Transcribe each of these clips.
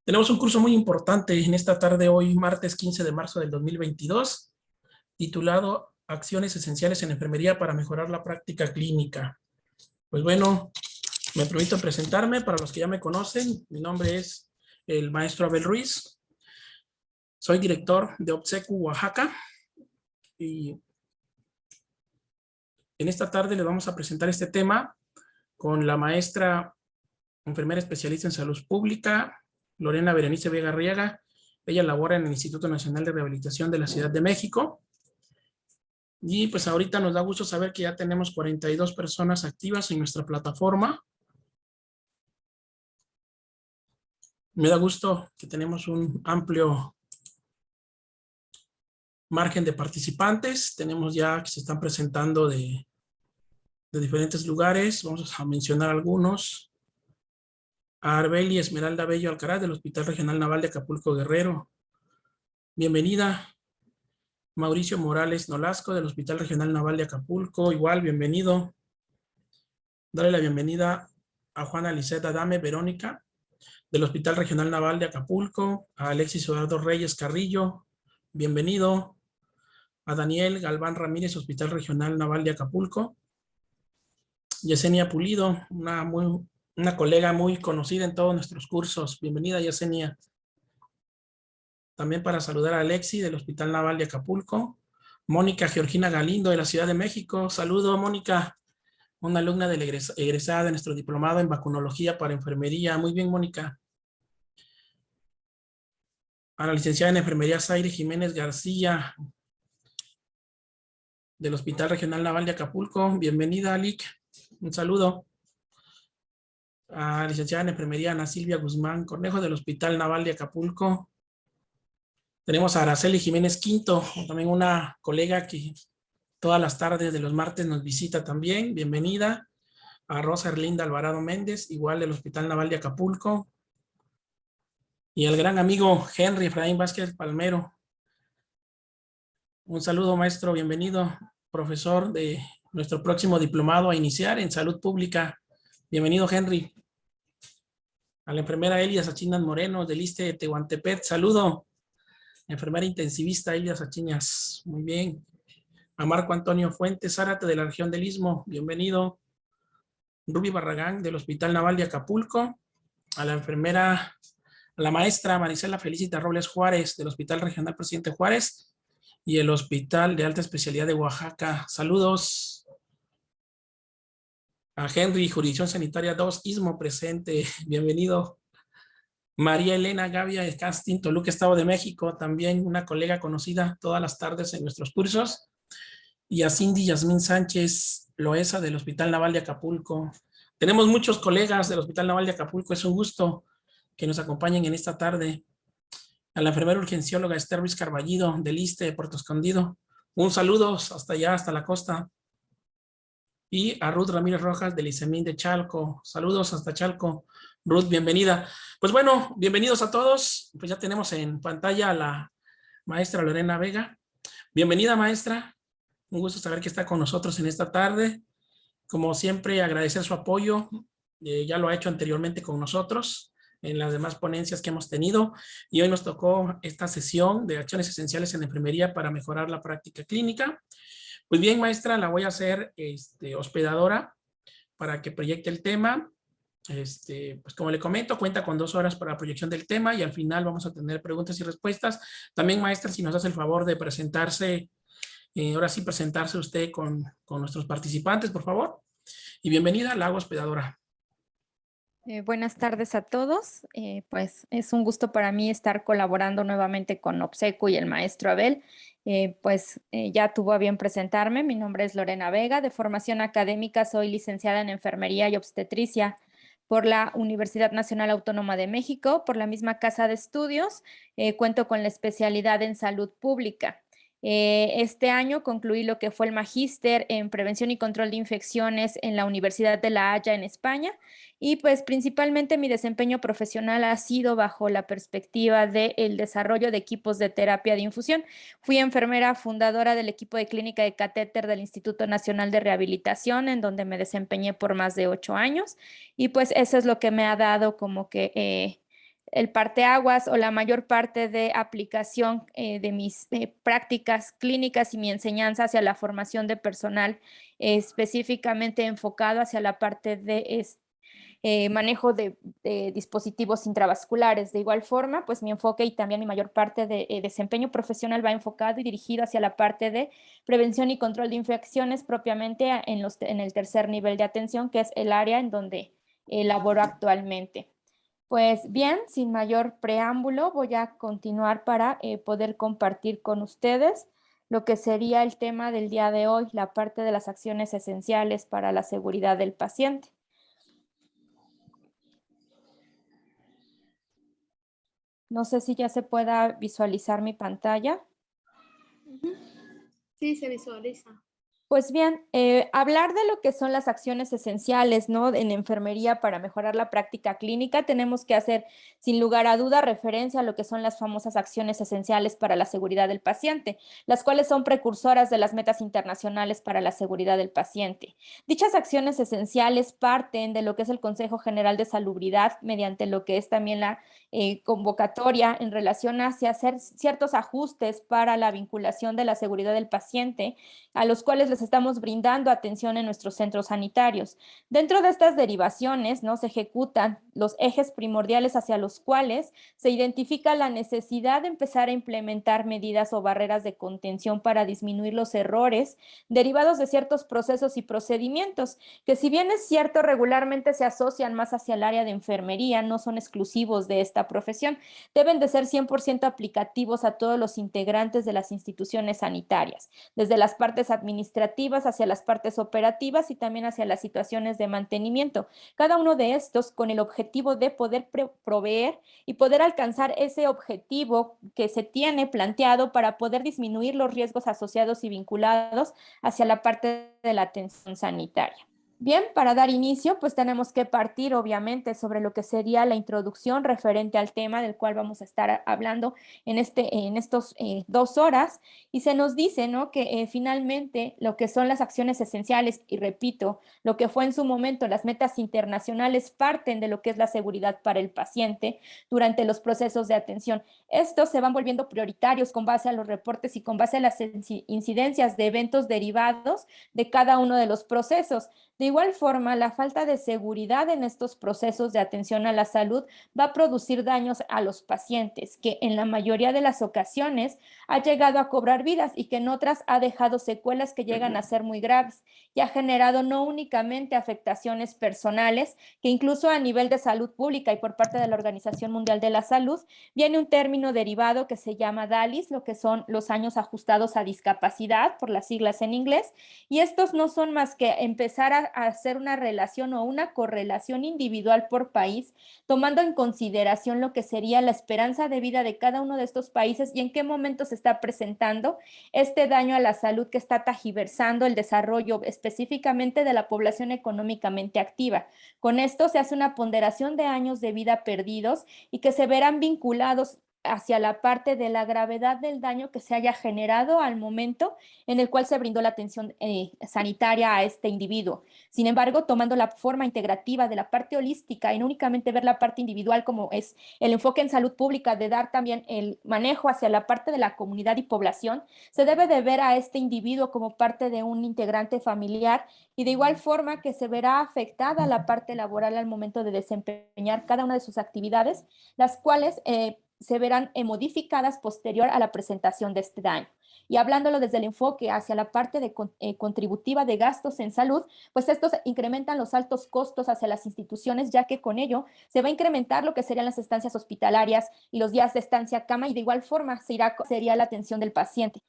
Tenemos un curso muy importante en esta tarde, hoy martes 15 de marzo del 2022, titulado Acciones esenciales en enfermería para mejorar la práctica clínica. Pues bueno, me permito presentarme. Para los que ya me conocen, mi nombre es el maestro Abel Ruiz. Soy director de OBSECU Oaxaca y en esta tarde les vamos a presentar este tema con la maestra enfermera especialista en salud pública, Lorena Berenice Vega Arriaga. Ella labora en el Instituto Nacional de Rehabilitación de la Ciudad de México. Y pues ahorita nos da gusto saber que ya tenemos 42 personas activas en nuestra plataforma. Me da gusto que tenemos un amplio margen de participantes. Tenemos ya que se están presentando de diferentes lugares. Vamos a mencionar algunos. A Arbeli Esmeralda Bello Alcaraz del Hospital Regional Naval de Acapulco Guerrero. Bienvenida. Mauricio Morales Nolasco del Hospital Regional Naval de Acapulco. Igual, bienvenido. Dale la bienvenida a Juana Lisette Adame Verónica del Hospital Regional Naval de Acapulco, a Alexis Eduardo Reyes Carrillo, bienvenido, a Daniel Galván Ramírez, Hospital Regional Naval de Acapulco, Yesenia Pulido, una colega muy conocida en todos nuestros cursos, bienvenida Yesenia. También para saludar a Alexis del Hospital Naval de Acapulco, Mónica Georgina Galindo de la Ciudad de México, saludo Mónica, una alumna de la egresada de nuestro diplomado en vacunología para enfermería, muy bien Mónica. A la licenciada en enfermería Zaire Jiménez García del Hospital Regional Naval de Acapulco. Bienvenida, Alic. Un saludo. A la licenciada en enfermería Ana Silvia Guzmán Cornejo del Hospital Naval de Acapulco. Tenemos a Araceli Jiménez Quinto, también una colega que todas las tardes de los martes nos visita también. Bienvenida. A Rosa Erlinda Alvarado Méndez, igual del Hospital Naval de Acapulco. Y al gran amigo Henry Efraín Vázquez Palmero. Un saludo, maestro, bienvenido, profesor de nuestro próximo diplomado a iniciar en salud pública. Bienvenido, Henry. A la enfermera Elia Sachinas Moreno del ISSSTE de Tehuantepec, saludo. Enfermera intensivista Elia Sachinas, muy bien. A Marco Antonio Fuentes Zárate de la región del Istmo, bienvenido. Ruby Barragán del Hospital Naval de Acapulco. A la enfermera, a la maestra Marisela Felicita Robles Juárez del Hospital Regional Presidente Juárez y el Hospital de Alta Especialidad de Oaxaca. Saludos. A Henry, Jurisdicción Sanitaria 2, Istmo presente. Bienvenido. María Elena Gavia de Casting, Toluca, Estado de México, también una colega conocida todas las tardes en nuestros cursos. Y a Cindy Yasmín Sánchez Loesa del Hospital Naval de Acapulco. Tenemos muchos colegas del Hospital Naval de Acapulco, es un gusto que nos acompañen en esta tarde. A la enfermera urgencióloga Esther Ruiz Carballido del ISSSTE de Puerto Escondido. Un saludo hasta allá, hasta la costa. Y a Ruth Ramírez Rojas del ICEMIN de Chalco. Saludos hasta Chalco. Ruth, bienvenida. Pues bueno, bienvenidos a todos. Pues ya tenemos en pantalla a la maestra Lorena Vega. Bienvenida, maestra. Un gusto saber que está con nosotros en esta tarde. Como siempre, agradecer su apoyo. Ya lo ha hecho anteriormente con nosotros en las demás ponencias que hemos tenido. Y hoy nos tocó esta sesión de acciones esenciales en enfermería para mejorar la práctica clínica. Pues bien, maestra, la voy a hacer hospedadora para que proyecte el tema. Pues como le comento, cuenta con 2 horas para la proyección del tema y al final vamos a tener preguntas y respuestas. También, maestra, si nos hace el favor de presentarse, ahora sí presentarse usted con nuestros participantes, por favor. Y bienvenida, la hago hospedadora. Buenas tardes a todos. Pues es un gusto para mí estar colaborando nuevamente con OBSECU y el maestro Abel. Ya tuvo a bien presentarme. Mi nombre es Lorena Vega. De formación académica soy licenciada en Enfermería y Obstetricia por la Universidad Nacional Autónoma de México, por la misma casa de estudios. Cuento con la especialidad en salud pública. Este año concluí lo que fue el magíster en prevención y control de infecciones en la Universidad de La Haya en España y pues principalmente mi desempeño profesional ha sido bajo la perspectiva del desarrollo de equipos de terapia de infusión. Fui enfermera fundadora del equipo de clínica de catéter del Instituto Nacional de Rehabilitación, en donde me desempeñé por más de 8 años y pues eso es lo que me ha dado como que el parteaguas o la mayor parte de aplicación de mis prácticas clínicas y mi enseñanza hacia la formación de personal específicamente enfocado hacia la parte de manejo de dispositivos intravasculares. De igual forma, pues mi enfoque y también mi mayor parte de desempeño profesional va enfocado y dirigido hacia la parte de prevención y control de infecciones propiamente en el tercer nivel de atención, que es el área en donde laboro actualmente. Pues bien, sin mayor preámbulo, voy a continuar para poder compartir con ustedes lo que sería el tema del día de hoy, la parte de las acciones esenciales para la seguridad del paciente. No sé si ya se pueda visualizar mi pantalla. Sí, se visualiza. Pues bien, hablar de lo que son las acciones esenciales, ¿no? En enfermería para mejorar la práctica clínica, tenemos que hacer, sin lugar a duda, referencia a lo que son las famosas acciones esenciales para la seguridad del paciente, las cuales son precursoras de las metas internacionales para la seguridad del paciente. Dichas acciones esenciales parten de lo que es el Consejo General de Salubridad, mediante lo que es también la convocatoria en relación hacia hacer ciertos ajustes para la vinculación de la seguridad del paciente, a los cuales les estamos brindando atención en nuestros centros sanitarios. Dentro de estas derivaciones, ¿no? Se ejecutan los ejes primordiales hacia los cuales se identifica la necesidad de empezar a implementar medidas o barreras de contención para disminuir los errores derivados de ciertos procesos y procedimientos, que si bien es cierto, regularmente se asocian más hacia el área de enfermería, no son exclusivos de esta profesión, deben de ser 100% aplicativos a todos los integrantes de las instituciones sanitarias, desde las partes administrativas hacia las partes operativas y también hacia las situaciones de mantenimiento. Cada uno de estos con el objetivo de poder proveer y poder alcanzar ese objetivo que se tiene planteado para poder disminuir los riesgos asociados y vinculados hacia la parte de la atención sanitaria. Bien, para dar inicio, pues tenemos que partir obviamente sobre lo que sería la introducción referente al tema del cual vamos a estar hablando en estos 2 horas, y se nos dice, ¿no? Que finalmente lo que son las acciones esenciales, y repito, lo que fue en su momento las metas internacionales parten de lo que es la seguridad para el paciente durante los procesos de atención. Estos se van volviendo prioritarios con base a los reportes y con base a las incidencias de eventos derivados de cada uno de los procesos. De igual forma, la falta de seguridad en estos procesos de atención a la salud va a producir daños a los pacientes, que en la mayoría de las ocasiones ha llegado a cobrar vidas y que en otras ha dejado secuelas que llegan a ser muy graves y ha generado no únicamente afectaciones personales, que incluso a nivel de salud pública y por parte de la Organización Mundial de la Salud viene un término derivado que se llama DALIS, lo que son los años ajustados a discapacidad, por las siglas en inglés, y estos no son más que empezar a hacer una relación o una correlación individual por país, tomando en consideración lo que sería la esperanza de vida de cada uno de estos países y en qué momento se está presentando este daño a la salud que está tergiversando el desarrollo específicamente de la población económicamente activa. Con esto se hace una ponderación de años de vida perdidos y que se verán vinculados hacia la parte de la gravedad del daño que se haya generado al momento en el cual se brindó la atención sanitaria a este individuo. Sin embargo, tomando la forma integrativa de la parte holística y no únicamente ver la parte individual como es el enfoque en salud pública, de dar también el manejo hacia la parte de la comunidad y población, se debe de ver a este individuo como parte de un integrante familiar y de igual forma que se verá afectada la parte laboral al momento de desempeñar cada una de sus actividades, las cuales se verán modificadas posterior a la presentación de este daño. Y hablándolo desde el enfoque hacia la parte de contributiva de gastos en salud, pues estos incrementan los altos costos hacia las instituciones, ya que con ello se va a incrementar lo que serían las estancias hospitalarias y los días de estancia a cama, y de igual forma sería la atención del paciente.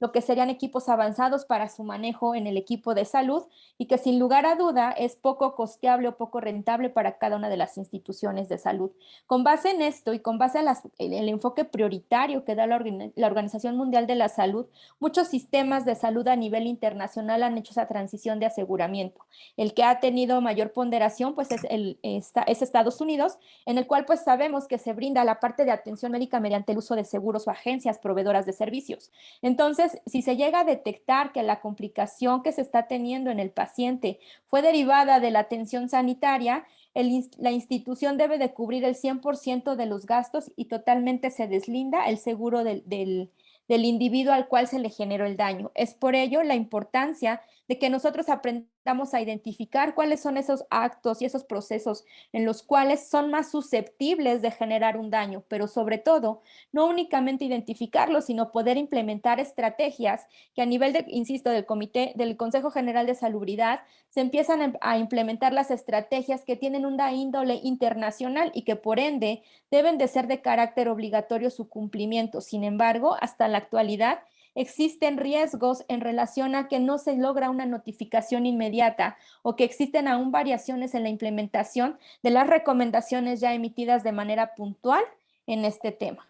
Lo que serían equipos avanzados para su manejo en el equipo de salud y que sin lugar a duda es poco costeable o poco rentable para cada una de las instituciones de salud. Con base en esto y con base en el enfoque prioritario que da la Organización Mundial de la Salud, muchos sistemas de salud a nivel internacional han hecho esa transición de aseguramiento. El que ha tenido mayor ponderación pues es Estados Unidos, en el cual pues sabemos que se brinda la parte de atención médica mediante el uso de seguros o agencias proveedoras de servicios. Entonces, Entonces, si se llega a detectar que la complicación que se está teniendo en el paciente fue derivada de la atención sanitaria, la institución debe de cubrir el 100% de los gastos y totalmente se deslinda el seguro del individuo al cual se le generó el daño. Es por ello la importancia de que nosotros aprendamos a identificar cuáles son esos actos y esos procesos en los cuales son más susceptibles de generar un daño, pero sobre todo, no únicamente identificarlos, sino poder implementar estrategias que a nivel de, insisto, del Consejo General de Salubridad, se empiezan a implementar las estrategias que tienen una índole internacional y que por ende deben de ser de carácter obligatorio su cumplimiento. Sin embargo, hasta la actualidad, existen riesgos en relación a que no se logra una notificación inmediata o que existen aún variaciones en la implementación de las recomendaciones ya emitidas de manera puntual en este tema.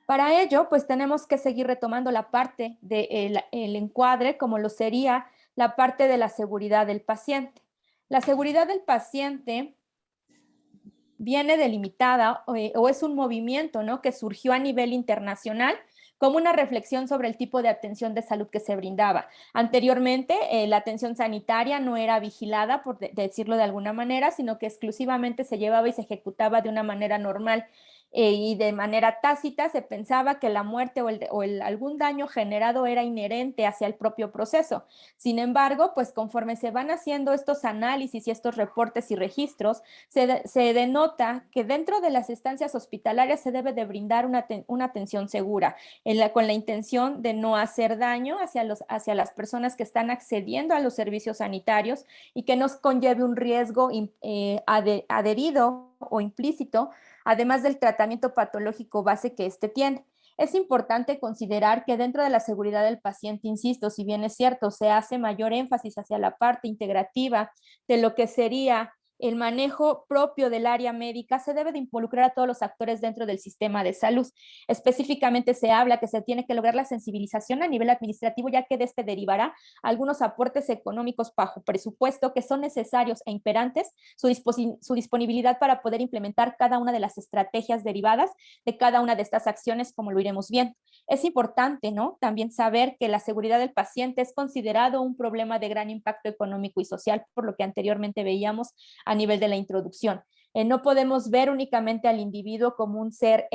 Para ello, pues tenemos que seguir retomando la parte del encuadre, como lo sería la parte de la seguridad del paciente. La seguridad del paciente viene delimitada o es un movimiento, ¿no?, que surgió a nivel internacional como una reflexión sobre el tipo de atención de salud que se brindaba. Anteriormente, la atención sanitaria no era vigilada, por decirlo de alguna manera, sino que exclusivamente se llevaba y se ejecutaba de una manera normal. Y de manera tácita se pensaba que la muerte o algún daño generado era inherente hacia el propio proceso. Sin embargo, pues conforme se van haciendo estos análisis y estos reportes y registros, se denota que dentro de las estancias hospitalarias se debe de brindar una atención segura, con la intención de no hacer daño hacia las personas que están accediendo a los servicios sanitarios y que nos conlleve un riesgo adherido o implícito, además del tratamiento patológico base que éste tiene. Es importante considerar que dentro de la seguridad del paciente, insisto, si bien es cierto, se hace mayor énfasis hacia la parte integrativa de lo que sería el manejo propio del área médica, se debe de involucrar a todos los actores dentro del sistema de salud. Específicamente se habla que se tiene que lograr la sensibilización a nivel administrativo, ya que de este derivará algunos aportes económicos bajo presupuesto que son necesarios e imperantes, su disponibilidad para poder implementar cada una de las estrategias derivadas de cada una de estas acciones, como lo iremos viendo. Es importante, ¿no?, también saber que la seguridad del paciente es considerado un problema de gran impacto económico y social, por lo que anteriormente veíamos a nivel de la introducción. No podemos ver únicamente al individuo como un ser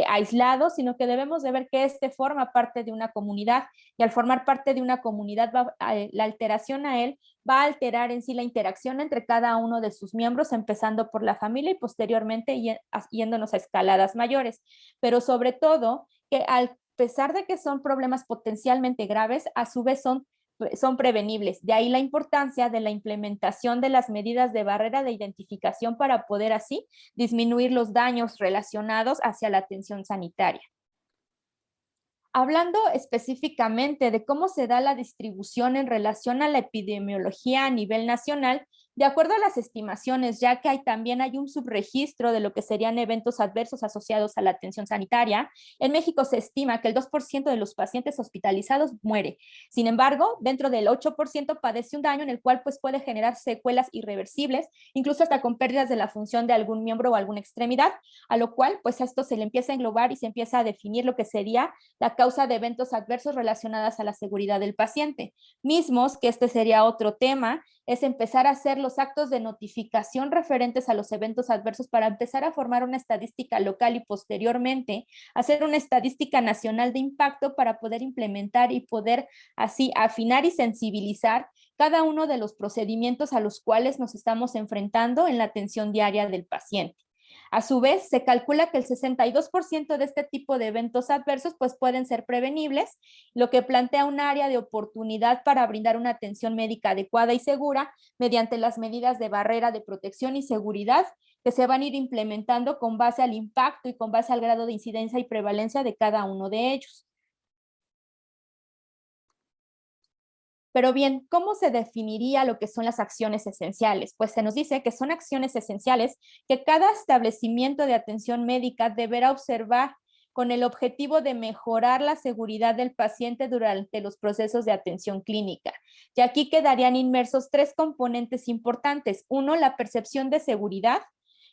aislado, sino que debemos de ver que forma parte de una comunidad, y al formar parte de una comunidad, la alteración a él va a alterar en sí la interacción entre cada uno de sus miembros, empezando por la familia y posteriormente yéndonos a escaladas mayores. Pero sobre todo, que a pesar de que son problemas potencialmente graves, a su vez son prevenibles. De ahí la importancia de la implementación de las medidas de barrera de identificación para poder así disminuir los daños relacionados hacia la atención sanitaria. Hablando específicamente de cómo se da la distribución en relación a la epidemiología a nivel nacional, de acuerdo a las estimaciones, ya que también hay un subregistro de lo que serían eventos adversos asociados a la atención sanitaria, en México se estima que el 2% de los pacientes hospitalizados muere. Sin embargo, dentro del 8% padece un daño en el cual pues, puede generar secuelas irreversibles, incluso hasta con pérdidas de la función de algún miembro o alguna extremidad, a lo cual pues a esto se le empieza a englobar y se empieza a definir lo que sería la causa de eventos adversos relacionadas a la seguridad del paciente. Mismos, que este sería otro tema, es empezar a hacer los actos de notificación referentes a los eventos adversos para empezar a formar una estadística local y posteriormente hacer una estadística nacional de impacto para poder implementar y poder así afinar y sensibilizar cada uno de los procedimientos a los cuales nos estamos enfrentando en la atención diaria del paciente. A su vez, se calcula que el 62% de este tipo de eventos adversos pues, pueden ser prevenibles, lo que plantea un área de oportunidad para brindar una atención médica adecuada y segura mediante las medidas de barrera de protección y seguridad que se van a ir implementando con base al impacto y con base al grado de incidencia y prevalencia de cada uno de ellos. Pero bien, ¿cómo se definiría lo que son las acciones esenciales? Pues se nos dice que son acciones esenciales que cada establecimiento de atención médica deberá observar con el objetivo de mejorar la seguridad del paciente durante los procesos de atención clínica. Y aquí quedarían inmersos tres componentes importantes. Uno, la percepción de seguridad,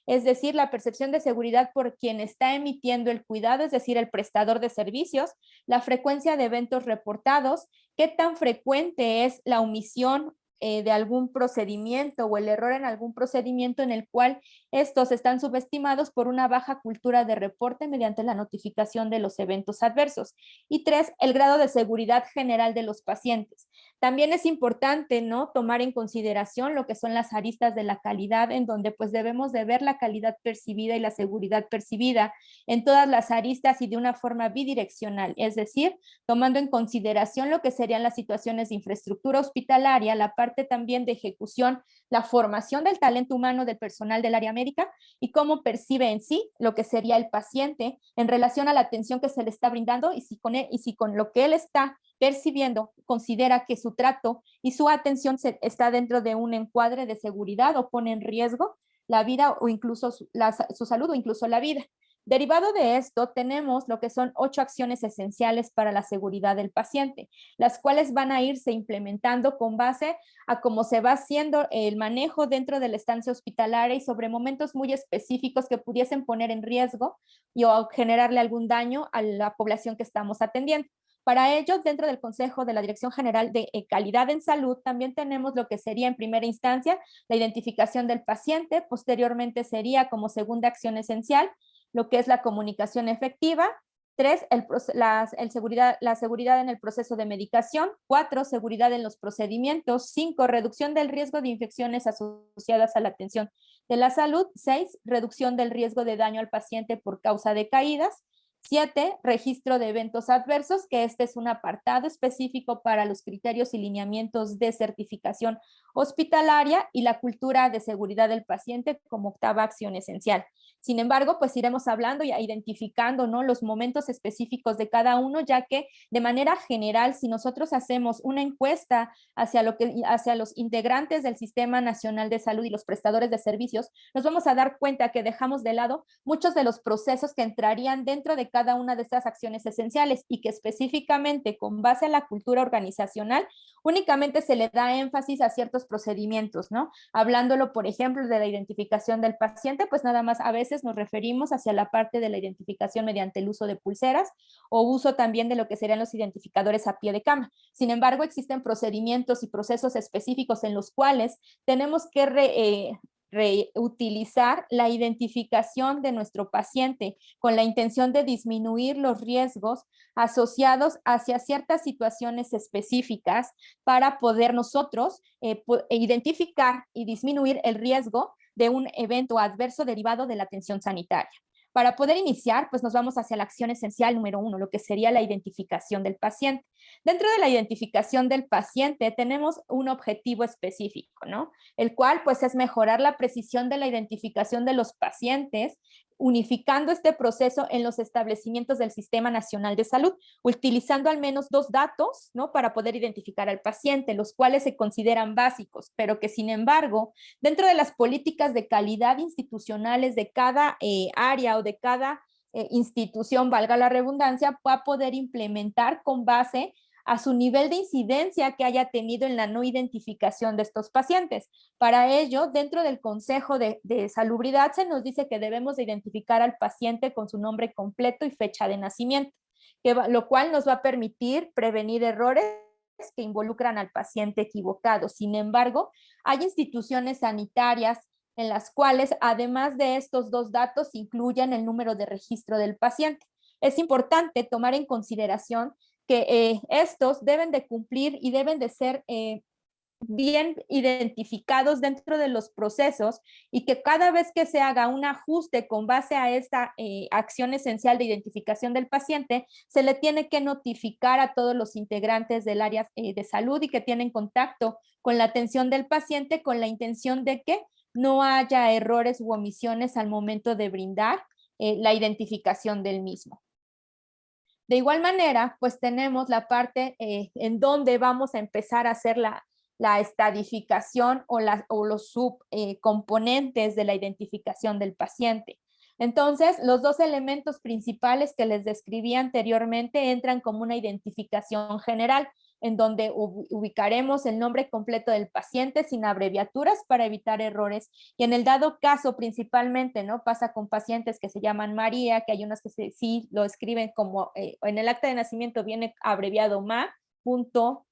es decir, la percepción de seguridad por quien está emitiendo el cuidado, es decir, el prestador de servicios, la frecuencia de eventos reportados, qué tan frecuente es la omisión de algún procedimiento o el error en algún procedimiento en el cual estos están subestimados por una baja cultura de reporte mediante la notificación de los eventos adversos. Y 3, el grado de seguridad general de los pacientes. También es importante, ¿no?, tomar en consideración lo que son las aristas de la calidad, en donde pues debemos de ver la calidad percibida y la seguridad percibida en todas las aristas y de una forma bidireccional, es decir, tomando en consideración lo que serían las situaciones de infraestructura hospitalaria, la parte también de ejecución, la formación del talento humano del personal del área médica y cómo percibe en sí lo que sería el paciente en relación a la atención que se le está brindando y si con lo que él está percibiendo considera que su trato y su atención está dentro de un encuadre de seguridad o pone en riesgo la vida o incluso su salud o incluso la vida. Derivado de esto, tenemos lo que son 8 acciones esenciales para la seguridad del paciente, las cuales van a irse implementando con base a cómo se va haciendo el manejo dentro de la estancia hospitalaria y sobre momentos muy específicos que pudiesen poner en riesgo o generarle algún daño a la población que estamos atendiendo. Para ello, dentro del Consejo de la Dirección General de Calidad en Salud, también tenemos lo que sería en primera instancia la identificación del paciente, posteriormente sería como segunda acción esencial lo que es la comunicación efectiva. 3, la seguridad en el proceso de medicación. 4, seguridad en los procedimientos. 5, reducción del riesgo de infecciones asociadas a la atención de la salud. 6, reducción del riesgo de daño al paciente por causa de caídas. 7, registro de eventos adversos, que este es un apartado específico para los criterios y lineamientos de certificación hospitalaria y la cultura de seguridad del paciente como octava acción esencial. Sin embargo, pues iremos hablando y identificando, ¿no?, los momentos específicos de cada uno, ya que de manera general, si nosotros hacemos una encuesta hacia los integrantes del Sistema Nacional de Salud y los prestadores de servicios, nos vamos a dar cuenta que dejamos de lado muchos de los procesos que entrarían dentro de cada una de estas acciones esenciales y que específicamente con base a la cultura organizacional únicamente se le da énfasis a ciertos procedimientos, ¿no? Hablándolo, por ejemplo, de la identificación del paciente, pues nada más a veces nos referimos hacia la parte de la identificación mediante el uso de pulseras o uso también de lo que serían los identificadores a pie de cama. Sin embargo, existen procedimientos y procesos específicos en los cuales tenemos que reutilizar la identificación de nuestro paciente con la intención de disminuir los riesgos asociados hacia ciertas situaciones específicas para poder nosotros identificar y disminuir el riesgo de un evento adverso derivado de la atención sanitaria. Para poder iniciar, pues nos vamos hacia la acción esencial número 1, lo que sería la identificación del paciente. Dentro de la identificación del paciente tenemos un objetivo específico, ¿no? El cual pues es mejorar la precisión de la identificación de los pacientes, unificando este proceso en los establecimientos del Sistema Nacional de Salud, utilizando al menos 2 datos, ¿no?, para poder identificar al paciente, los cuales se consideran básicos, pero que sin embargo, dentro de las políticas de calidad institucionales de cada área o de cada institución, valga la redundancia, va a poder implementar con base a su nivel de incidencia que haya tenido en la no identificación de estos pacientes. Para ello, dentro del Consejo de Salubridad se nos dice que debemos de identificar al paciente con su nombre completo y fecha de nacimiento, lo cual nos va a permitir prevenir errores que involucran al paciente equivocado. Sin embargo, hay instituciones sanitarias en las cuales, además de estos 2 datos, incluyen el número de registro del paciente. Es importante tomar en consideración que estos deben de cumplir y deben de ser bien identificados dentro de los procesos y que cada vez que se haga un ajuste con base a esta acción esencial de identificación del paciente, se le tiene que notificar a todos los integrantes del área de salud y que tienen contacto con la atención del paciente con la intención de que no haya errores u omisiones al momento de brindar la identificación del mismo. De igual manera, pues tenemos la parte en donde vamos a empezar a hacer la estadificación o los subcomponentes de la identificación del paciente. Entonces, los 2 elementos principales que les describí anteriormente entran como una identificación general, en donde ubicaremos el nombre completo del paciente sin abreviaturas para evitar errores. Y en el dado caso, principalmente, ¿no? Pasa con pacientes que se llaman María, que hay unas que sí lo escriben como, en el acta de nacimiento viene abreviado Ma, punto,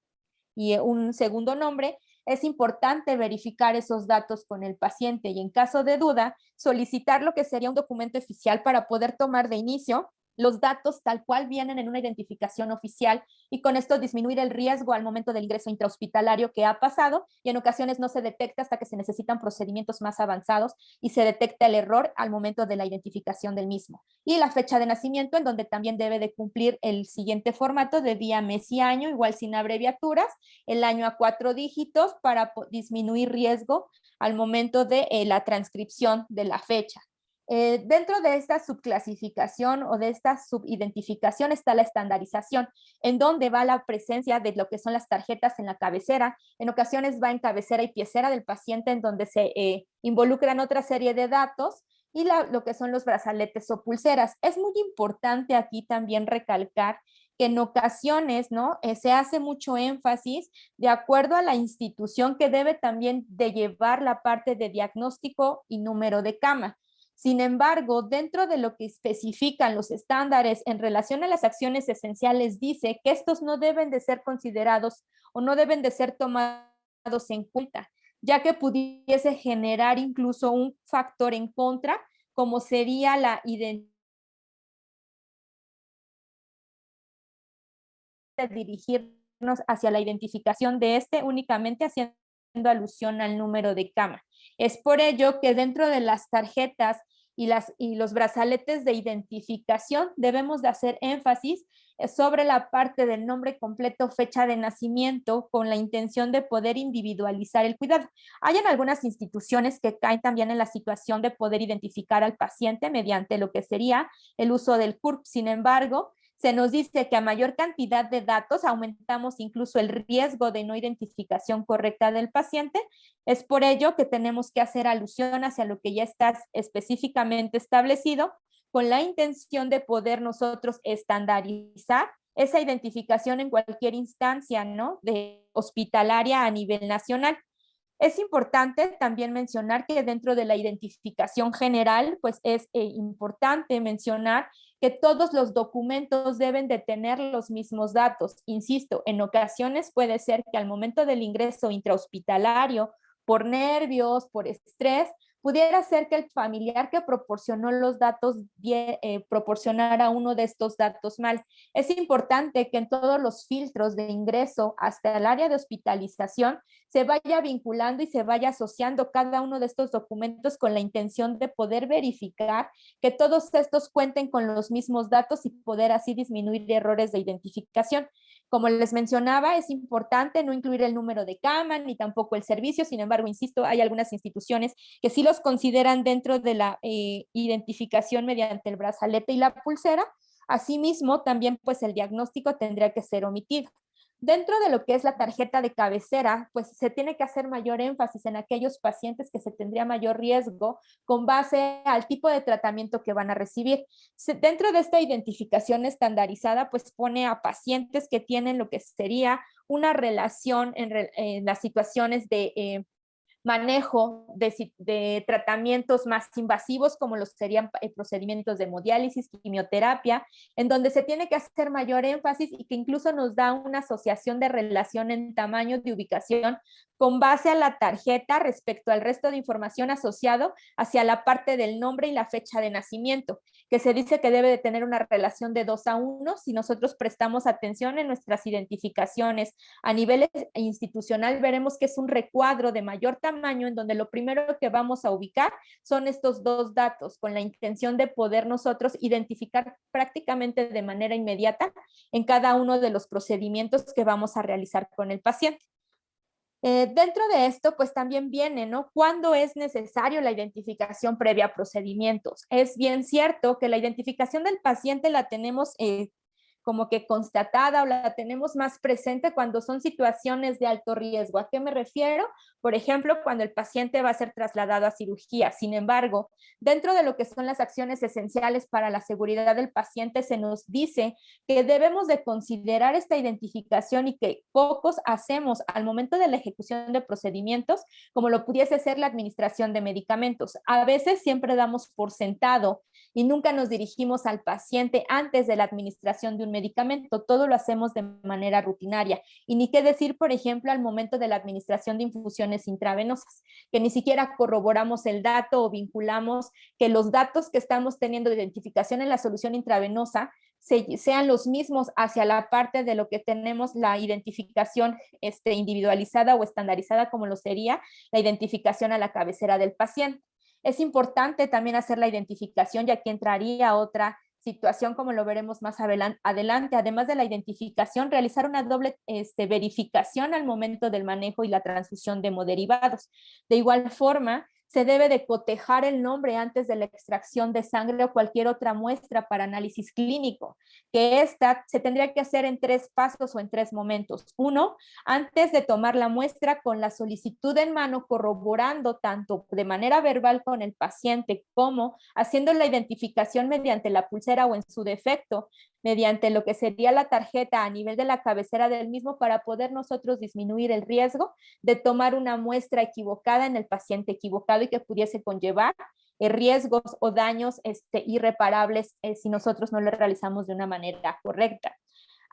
y un segundo nombre. Es importante verificar esos datos con el paciente y en caso de duda, solicitar lo que sería un documento oficial para poder tomar de inicio los datos tal cual vienen en una identificación oficial y con esto disminuir el riesgo al momento del ingreso intrahospitalario que ha pasado y en ocasiones no se detecta hasta que se necesitan procedimientos más avanzados y se detecta el error al momento de la identificación del mismo. Y la fecha de nacimiento en donde también debe de cumplir el siguiente formato de día, mes y año, igual sin abreviaturas, el año a 4 dígitos para disminuir riesgo al momento de la transcripción de la fecha. Dentro de esta subclasificación o de esta subidentificación está la estandarización, en donde va la presencia de lo que son las tarjetas en la cabecera. En ocasiones va en cabecera y piecera del paciente, en donde se involucran otra serie de datos y lo que son los brazaletes o pulseras. Es muy importante aquí también recalcar que en ocasiones, ¿no? Se hace mucho énfasis de acuerdo a la institución que debe también de llevar la parte de diagnóstico y número de cama. Sin embargo, dentro de lo que especifican los estándares en relación a las acciones esenciales, dice que estos no deben de ser considerados o no deben de ser tomados en cuenta, ya que pudiese generar incluso un factor en contra, como sería la identidad de dirigirnos hacia la identificación de este únicamente haciendo alusión al número de cama. Es por ello que dentro de las tarjetas y los brazaletes de identificación debemos de hacer énfasis sobre la parte del nombre completo, fecha de nacimiento, con la intención de poder individualizar el cuidado. Hay en algunas instituciones que caen también en la situación de poder identificar al paciente mediante lo que sería el uso del CURP. Sin embargo, se nos dice que a mayor cantidad de datos aumentamos incluso el riesgo de no identificación correcta del paciente. Es por ello que tenemos que hacer alusión hacia lo que ya está específicamente establecido con la intención de poder nosotros estandarizar esa identificación en cualquier instancia, ¿no? De hospitalaria a nivel nacional. Es importante también mencionar que dentro de la identificación general, pues es importante mencionar que todos los documentos deben de tener los mismos datos. Insisto, en ocasiones puede ser que al momento del ingreso intrahospitalario, por nervios, por estrés, pudiera ser que el familiar que proporcionó los datos proporcionara uno de estos datos mal. Es importante que en todos los filtros de ingreso hasta el área de hospitalización se vaya vinculando y se vaya asociando cada uno de estos documentos con la intención de poder verificar que todos estos cuenten con los mismos datos y poder así disminuir errores de identificación. Como les mencionaba, es importante no incluir el número de cama ni tampoco el servicio. Sin embargo, insisto, hay algunas instituciones que sí los consideran dentro de la identificación mediante el brazalete y la pulsera. Asimismo, también pues el diagnóstico tendría que ser omitido. Dentro de lo que es la tarjeta de cabecera, pues se tiene que hacer mayor énfasis en aquellos pacientes que se tendría mayor riesgo con base al tipo de tratamiento que van a recibir. Dentro de esta identificación estandarizada, pues pone a pacientes que tienen lo que sería una relación en las situaciones de manejo de tratamientos más invasivos como los serían procedimientos de hemodiálisis, quimioterapia, en donde se tiene que hacer mayor énfasis y que incluso nos da una asociación de relación en tamaño de ubicación con base a la tarjeta respecto al resto de información asociado hacia la parte del nombre y la fecha de nacimiento, que se dice que debe de tener una relación de 2:1 si nosotros prestamos atención en nuestras identificaciones a nivel institucional. Veremos que es un recuadro de mayor tamaño en donde lo primero que vamos a ubicar son estos dos datos con la intención de poder nosotros identificar prácticamente de manera inmediata en cada uno de los procedimientos que vamos a realizar con el paciente. Dentro de esto, pues también viene, ¿no? ¿Cuándo es necesario la identificación previa a procedimientos? Es bien cierto que la identificación del paciente la tenemos como que constatada o la tenemos más presente cuando son situaciones de alto riesgo. ¿A qué me refiero? Por ejemplo, cuando el paciente va a ser trasladado a cirugía. Sin embargo, dentro de lo que son las acciones esenciales para la seguridad del paciente, se nos dice que debemos de considerar esta identificación y que pocos hacemos al momento de la ejecución de procedimientos, como lo pudiese ser la administración de medicamentos. A veces siempre damos por sentado y nunca nos dirigimos al paciente antes de la administración de un medicamento. Todo lo hacemos de manera rutinaria. Y ni qué decir, por ejemplo, al momento de la administración de infusiones intravenosas, que ni siquiera corroboramos el dato o vinculamos que los datos que estamos teniendo de identificación en la solución intravenosa sean los mismos hacia la parte de lo que tenemos la identificación individualizada o estandarizada, como lo sería la identificación a la cabecera del paciente. Es importante también hacer la identificación, y aquí entraría otra situación, como lo veremos más adelante. Además de la identificación, realizar una doble verificación al momento del manejo y la transfusión de hemoderivados. De igual forma, se debe de cotejar el nombre antes de la extracción de sangre o cualquier otra muestra para análisis clínico, que esta se tendría que hacer en 3 pasos o en 3 momentos. 1, antes de tomar la muestra, con la solicitud en mano, corroborando tanto de manera verbal con el paciente como haciendo la identificación mediante la pulsera o en su defecto, mediante lo que sería la tarjeta a nivel de la cabecera del mismo, para poder nosotros disminuir el riesgo de tomar una muestra equivocada en el paciente equivocado y que pudiese conllevar riesgos o daños irreparables si nosotros no lo realizamos de una manera correcta.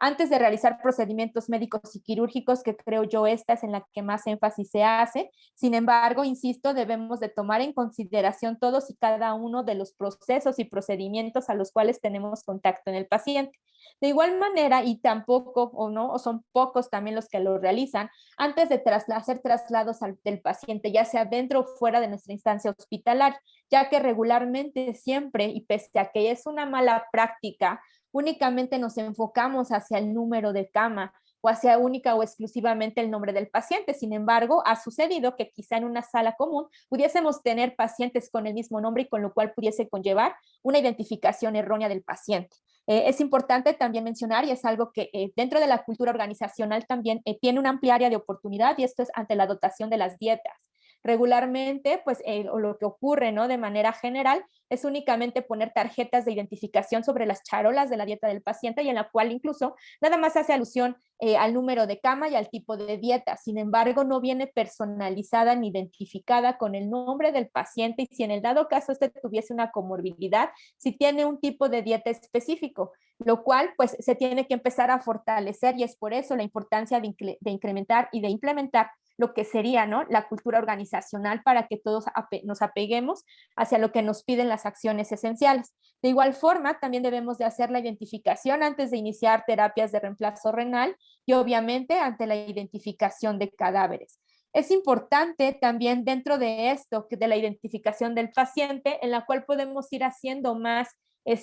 Antes de realizar procedimientos médicos y quirúrgicos, que creo yo esta es en la que más énfasis se hace, sin embargo, insisto, debemos de tomar en consideración todos y cada uno de los procesos y procedimientos a los cuales tenemos contacto en el paciente. De igual manera, y tampoco, o son pocos también los que lo realizan, antes de hacer traslados del paciente, ya sea dentro o fuera de nuestra instancia hospitalaria, ya que regularmente siempre, y pese a que es una mala práctica, únicamente nos enfocamos hacia el número de cama o hacia única o exclusivamente el nombre del paciente. Sin embargo, ha sucedido que quizá en una sala común pudiésemos tener pacientes con el mismo nombre y con lo cual pudiese conllevar una identificación errónea del paciente. Es importante también mencionar, y es algo que dentro de la cultura organizacional también tiene una amplia área de oportunidad, y esto es ante la dotación de las dietas. Regularmente, pues lo que ocurre, ¿no?, de manera general, es únicamente poner tarjetas de identificación sobre las charolas de la dieta del paciente, y en la cual incluso nada más hace alusión al número de cama y al tipo de dieta. Sin embargo, no viene personalizada ni identificada con el nombre del paciente, y si en el dado caso tuviese una comorbilidad, si tiene un tipo de dieta específico, lo cual pues se tiene que empezar a fortalecer, y es por eso la importancia de incrementar y de implementar lo que sería, ¿no?, la cultura organizacional, para que todos nos apeguemos hacia lo que nos piden las acciones esenciales. De igual forma, también debemos de hacer la identificación antes de iniciar terapias de reemplazo renal, y obviamente ante la identificación de cadáveres. Es importante también dentro de esto, de la identificación del paciente, en la cual podemos ir haciendo más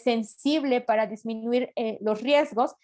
sensible para disminuir los riesgos.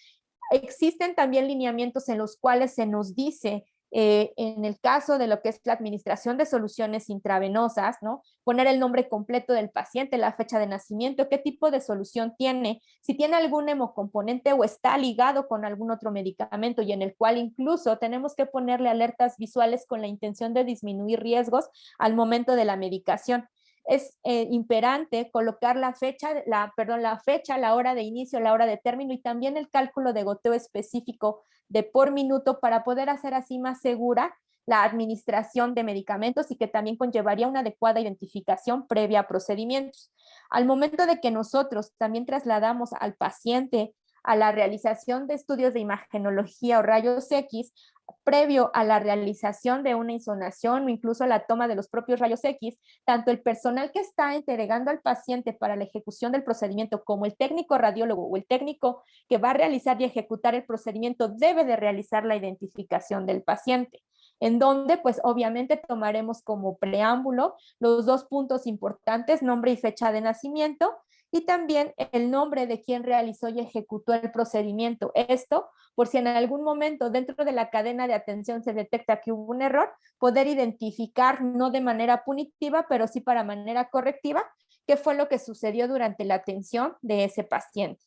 Existen también lineamientos en los cuales se nos dice, en el caso de lo que es la administración de soluciones intravenosas, ¿no?, poner el nombre completo del paciente, la fecha de nacimiento, qué tipo de solución tiene, si tiene algún hemocomponente o está ligado con algún otro medicamento, y en el cual incluso tenemos que ponerle alertas visuales con la intención de disminuir riesgos al momento de la medicación. Es imperante colocar la fecha, la hora de inicio, la hora de término, y también el cálculo de goteo específico de por minuto, para poder hacer así más segura la administración de medicamentos, y que también conllevaría una adecuada identificación previa a procedimientos. Al momento de que nosotros también trasladamos al paciente a la realización de estudios de imagenología o rayos X, previo a la realización de una insonación o incluso la toma de los propios rayos X, tanto el personal que está entregando al paciente para la ejecución del procedimiento, como el técnico radiólogo o el técnico que va a realizar y ejecutar el procedimiento, debe de realizar la identificación del paciente, en donde pues obviamente tomaremos como preámbulo los 2 puntos importantes: nombre y fecha de nacimiento, y también el nombre de quien realizó y ejecutó el procedimiento. Esto, por si en algún momento dentro de la cadena de atención se detecta que hubo un error, poder identificar, no de manera punitiva, pero sí para manera correctiva, qué fue lo que sucedió durante la atención de ese paciente.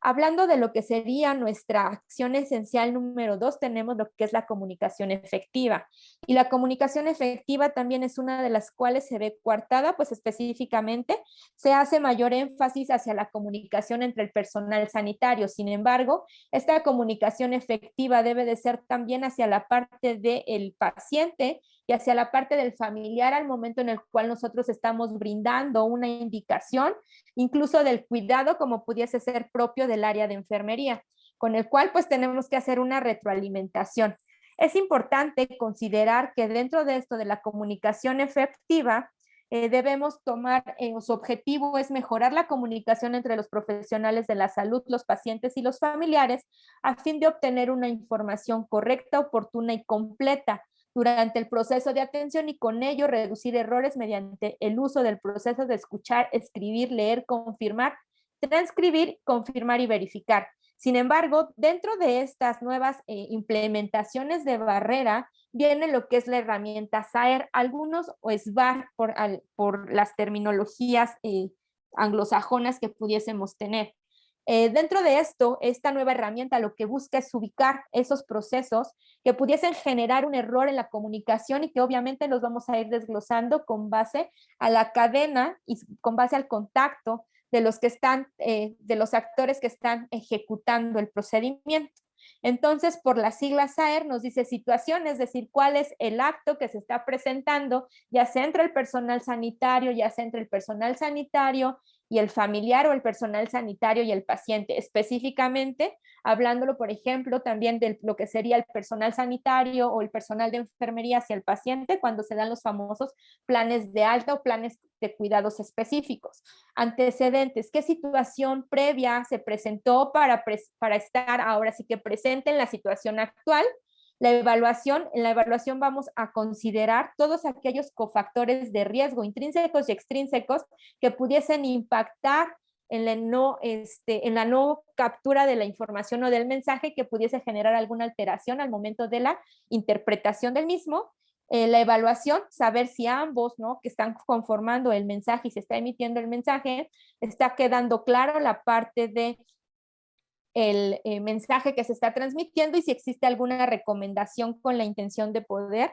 Hablando de lo que sería nuestra acción esencial número 2, tenemos lo que es la comunicación efectiva. Y la comunicación efectiva también es una de las cuales se ve coartada, pues específicamente se hace mayor énfasis hacia la comunicación entre el personal sanitario. Sin embargo, esta comunicación efectiva debe de ser también hacia la parte del paciente y hacia la parte del familiar al momento en el cual nosotros estamos brindando una indicación, incluso del cuidado como pudiese ser propio del área de enfermería, con el cual pues tenemos que hacer una retroalimentación. Es importante considerar que dentro de esto de la comunicación efectiva, debemos tomar, su objetivo es mejorar la comunicación entre los profesionales de la salud, los pacientes y los familiares, a fin de obtener una información correcta, oportuna y completa durante el proceso de atención y con ello reducir errores mediante el uso del proceso de escuchar, escribir, leer, confirmar, transcribir, confirmar y verificar. Sin embargo, dentro de estas nuevas implementaciones de barrera, viene lo que es la herramienta SAER, algunos o SBAR por las terminologías anglosajonas que pudiésemos tener. Dentro de esto, esta nueva herramienta lo que busca es ubicar esos procesos que pudiesen generar un error en la comunicación y que obviamente los vamos a ir desglosando con base a la cadena y con base al contacto de los que están, de los actores que están ejecutando el procedimiento. Entonces, por las siglas SAER nos dice situación, es decir, cuál es el acto que se está presentando, ya sea entre el personal sanitario, ya sea entre el personal sanitario y el familiar o el personal sanitario y el paciente, específicamente hablándolo, por ejemplo, también de lo que sería el personal sanitario o el personal de enfermería hacia el paciente cuando se dan los famosos planes de alta o planes de cuidados específicos. Antecedentes, ¿qué situación previa se presentó para estar ahora sí que presente en la situación actual? En la evaluación vamos a considerar todos aquellos cofactores de riesgo intrínsecos y extrínsecos que pudiesen impactar en la no captura de la información o del mensaje que pudiese generar alguna alteración al momento de la interpretación del mismo. La evaluación, saber si ambos, ¿no?, que están conformando el mensaje y se está emitiendo el mensaje, está quedando claro la parte de el mensaje que se está transmitiendo y si existe alguna recomendación con la intención de poder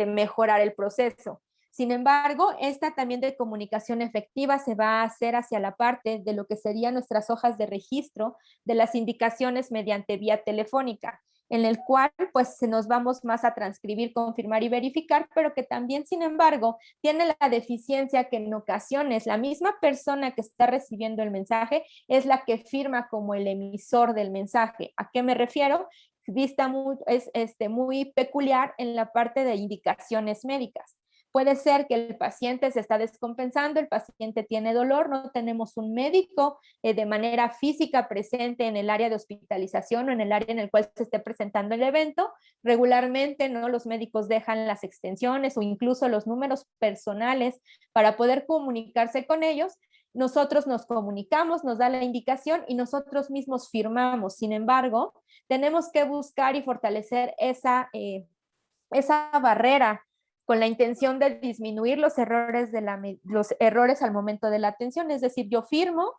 mejorar el proceso. Sin embargo, esta también de comunicación efectiva se va a hacer hacia la parte de lo que serían nuestras hojas de registro de las indicaciones mediante vía telefónica, en el cual pues nos vamos más a transcribir, confirmar y verificar, pero que también, sin embargo, tiene la deficiencia que en ocasiones la misma persona que está recibiendo el mensaje es la que firma como el emisor del mensaje. ¿A qué me refiero? Es muy peculiar en la parte de indicaciones médicas. Puede ser que el paciente se está descompensando, el paciente tiene dolor, no tenemos un médico de manera física presente en el área de hospitalización o en el área en el cual se esté presentando el evento. Regularmente, ¿no?, los médicos dejan las extensiones o incluso los números personales para poder comunicarse con ellos. Nosotros nos comunicamos, nos da la indicación y nosotros mismos firmamos. Sin embargo, tenemos que buscar y fortalecer esa barrera con la intención de disminuir los errores al momento de la atención. Es decir, yo firmo,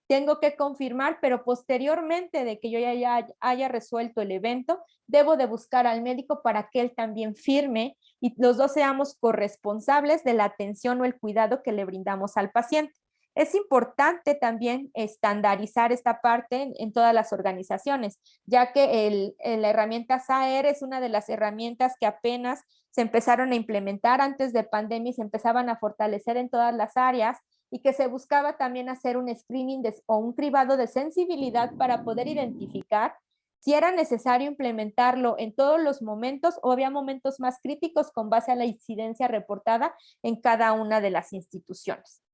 tengo que confirmar, pero posteriormente de que yo ya haya resuelto el evento, debo de buscar al médico para que él también firme y los dos seamos corresponsables de la atención o el cuidado que le brindamos al paciente. Es importante también estandarizar esta parte en todas las organizaciones, ya que la herramienta SAER es una de las herramientas que apenas se empezaron a implementar antes de pandemia y se empezaban a fortalecer en todas las áreas y que se buscaba también hacer un screening o un cribado de sensibilidad para poder identificar si era necesario implementarlo en todos los momentos o había momentos más críticos con base a la incidencia reportada en cada una de las instituciones.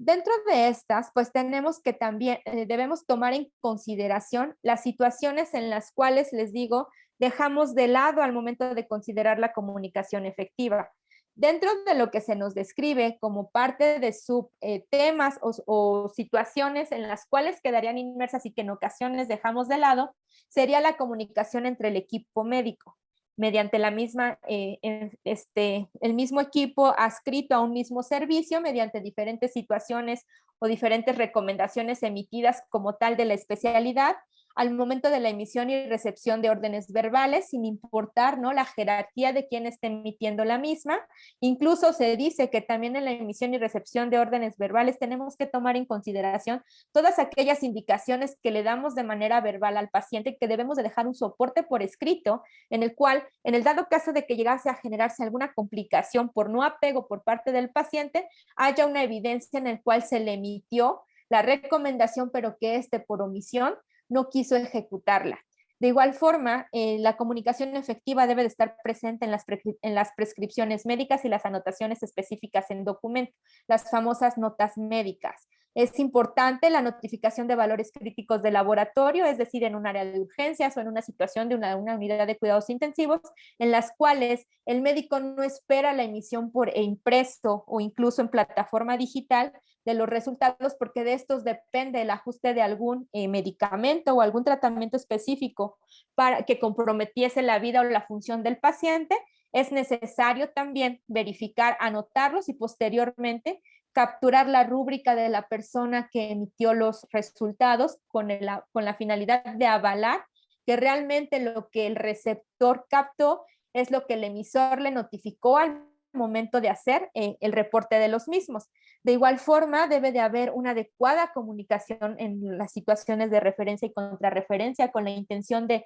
Dentro de estas, pues tenemos que también, debemos tomar en consideración las situaciones en las cuales, les digo, dejamos de lado al momento de considerar la comunicación efectiva. Dentro de lo que se nos describe como parte de subtemas o situaciones en las cuales quedarían inmersas y que en ocasiones dejamos de lado, sería la comunicación entre el equipo médico. mediante la misma, el mismo equipo adscrito a un mismo servicio mediante diferentes situaciones o diferentes recomendaciones emitidas como tal de la especialidad al momento de la emisión y recepción de órdenes verbales, sin importar, ¿no?, la jerarquía de quien esté emitiendo la misma. Incluso se dice que también en la emisión y recepción de órdenes verbales tenemos que tomar en consideración todas aquellas indicaciones que le damos de manera verbal al paciente, que debemos de dejar un soporte por escrito, en el cual, en el dado caso de que llegase a generarse alguna complicación por no apego por parte del paciente, haya una evidencia en el cual se le emitió la recomendación, pero que por omisión no quiso ejecutarla. De igual forma, la comunicación efectiva debe de estar presente en las prescripciones médicas y las anotaciones específicas en documento, las famosas notas médicas. Es importante la notificación de valores críticos de laboratorio, es decir, en un área de urgencias o en una situación de una unidad de cuidados intensivos, en las cuales el médico no espera la emisión por impreso o incluso en plataforma digital de los resultados, porque de estos depende el ajuste de algún medicamento o algún tratamiento específico para que comprometiese la vida o la función del paciente. Es necesario también verificar, anotarlos y posteriormente capturar la rúbrica de la persona que emitió los resultados con la finalidad de avalar que realmente lo que el receptor captó es lo que el emisor le notificó al momento de hacer el reporte de los mismos. De igual forma, debe de haber una adecuada comunicación en las situaciones de referencia y contrarreferencia con la intención de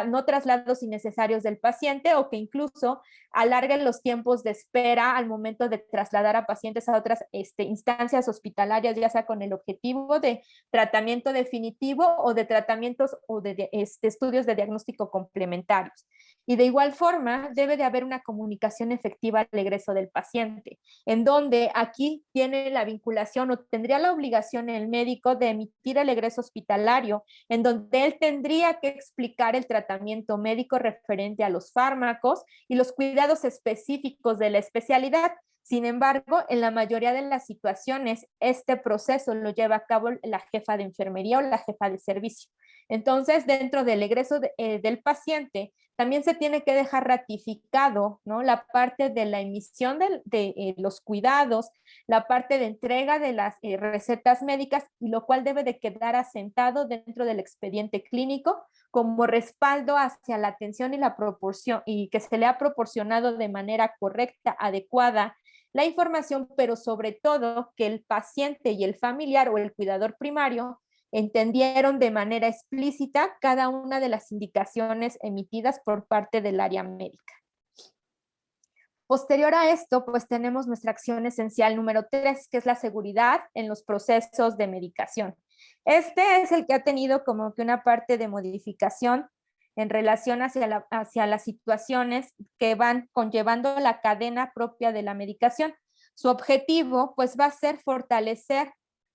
no traslados innecesarios del paciente o que incluso alarguen los tiempos de espera al momento de trasladar a pacientes a otras instancias hospitalarias, ya sea con el objetivo de tratamiento definitivo o de tratamientos o de estudios de diagnóstico complementarios. Y de igual forma, debe de haber una comunicación efectiva al egreso del paciente, en donde aquí tiene la vinculación o tendría la obligación el médico de emitir el egreso hospitalario, en donde él tendría que explicar el tratamiento médico referente a los fármacos y los cuidados específicos de la especialidad. Sin embargo, en la mayoría de las situaciones, este proceso lo lleva a cabo la jefa de enfermería o la jefa de servicio. Entonces, dentro del egreso del paciente, también se tiene que dejar ratificado, ¿no?, la parte de la emisión de los cuidados, la parte de entrega de las recetas médicas, y lo cual debe de quedar asentado dentro del expediente clínico como respaldo hacia la atención y la proporción, y que se le ha proporcionado de manera correcta, adecuada, la información, pero sobre todo que el paciente y el familiar o el cuidador primario entendieron de manera explícita cada una de las indicaciones emitidas por parte del área médica. Posterior a esto, pues tenemos nuestra acción esencial número 3, que es la seguridad en los procesos de medicación. Este es el que ha tenido como que una parte de modificación en relación hacia las situaciones que van conllevando la cadena propia de la medicación. Su objetivo, pues, va a ser fortalecer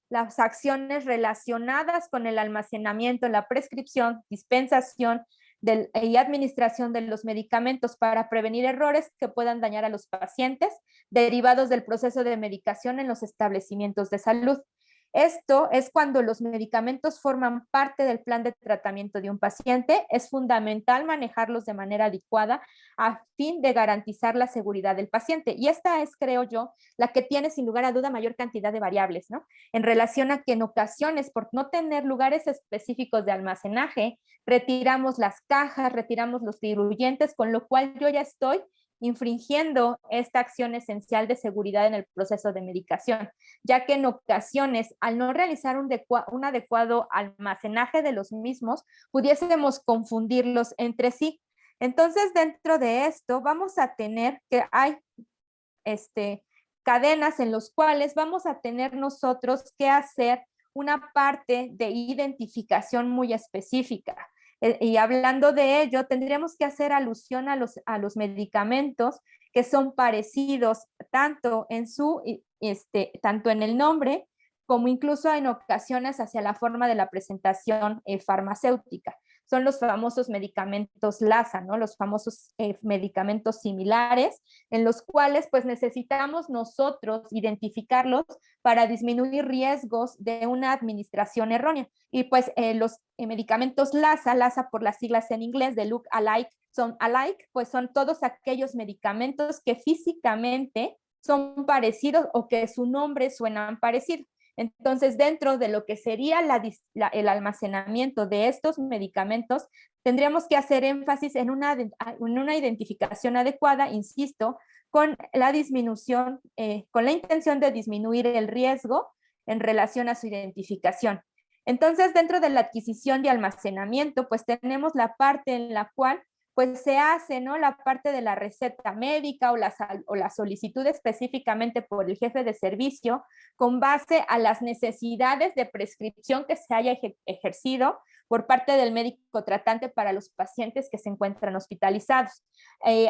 las acciones relacionadas con el almacenamiento, la prescripción, dispensación y administración de los medicamentos para prevenir errores que puedan dañar a los pacientes derivados del proceso de medicación en los establecimientos de salud. Esto es cuando los medicamentos forman parte del plan de tratamiento de un paciente. Es fundamental manejarlos de manera adecuada a fin de garantizar la seguridad del paciente. Y esta es, creo yo, la que tiene sin lugar a duda mayor cantidad de variables, ¿no? En relación a que en ocasiones, por no tener lugares específicos de almacenaje, retiramos las cajas, retiramos los diluyentes, con lo cual yo ya estoy infringiendo esta acción esencial de seguridad en el proceso de medicación, ya que en ocasiones, al no realizar un adecuado almacenaje de los mismos, pudiésemos confundirlos entre sí. Entonces, dentro de esto, vamos a tener que hay cadenas en los cuales vamos a tener nosotros que hacer una parte de identificación muy específica. Y hablando de ello, tendríamos que hacer alusión a los medicamentos que son parecidos tanto en el nombre como incluso en ocasiones hacia la forma de la presentación farmacéutica. Son los famosos medicamentos LASA, ¿no? Los famosos medicamentos similares, en los cuales pues necesitamos nosotros identificarlos para disminuir riesgos de una administración errónea. Y pues los medicamentos LASA por las siglas en inglés de look alike, son alike, pues son todos aquellos medicamentos que físicamente son parecidos o que su nombre suenan parecido. Entonces, dentro de lo que sería el almacenamiento de estos medicamentos, tendríamos que hacer énfasis en una identificación adecuada, insisto, con la disminución, con la intención de disminuir el riesgo en relación a su identificación. Entonces, dentro de la adquisición y almacenamiento, pues tenemos la parte en la cual pues se hace, ¿no?, la parte de la receta médica o la solicitud específicamente por el jefe de servicio con base a las necesidades de prescripción que se haya ejercido por parte del médico tratante para los pacientes que se encuentran hospitalizados.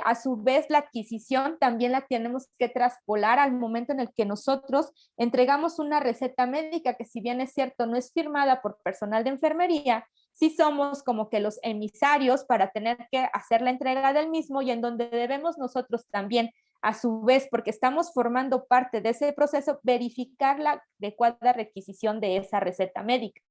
A su vez, la adquisición también la tenemos que traspolar al momento en el que nosotros entregamos una receta médica que, si bien es cierto, no es firmada por personal de enfermería, sí somos como que los emisarios para tener que hacer la entrega del mismo, y en donde debemos nosotros también, a su vez, porque estamos formando parte de ese proceso, verificar la adecuada requisición de esa receta médica,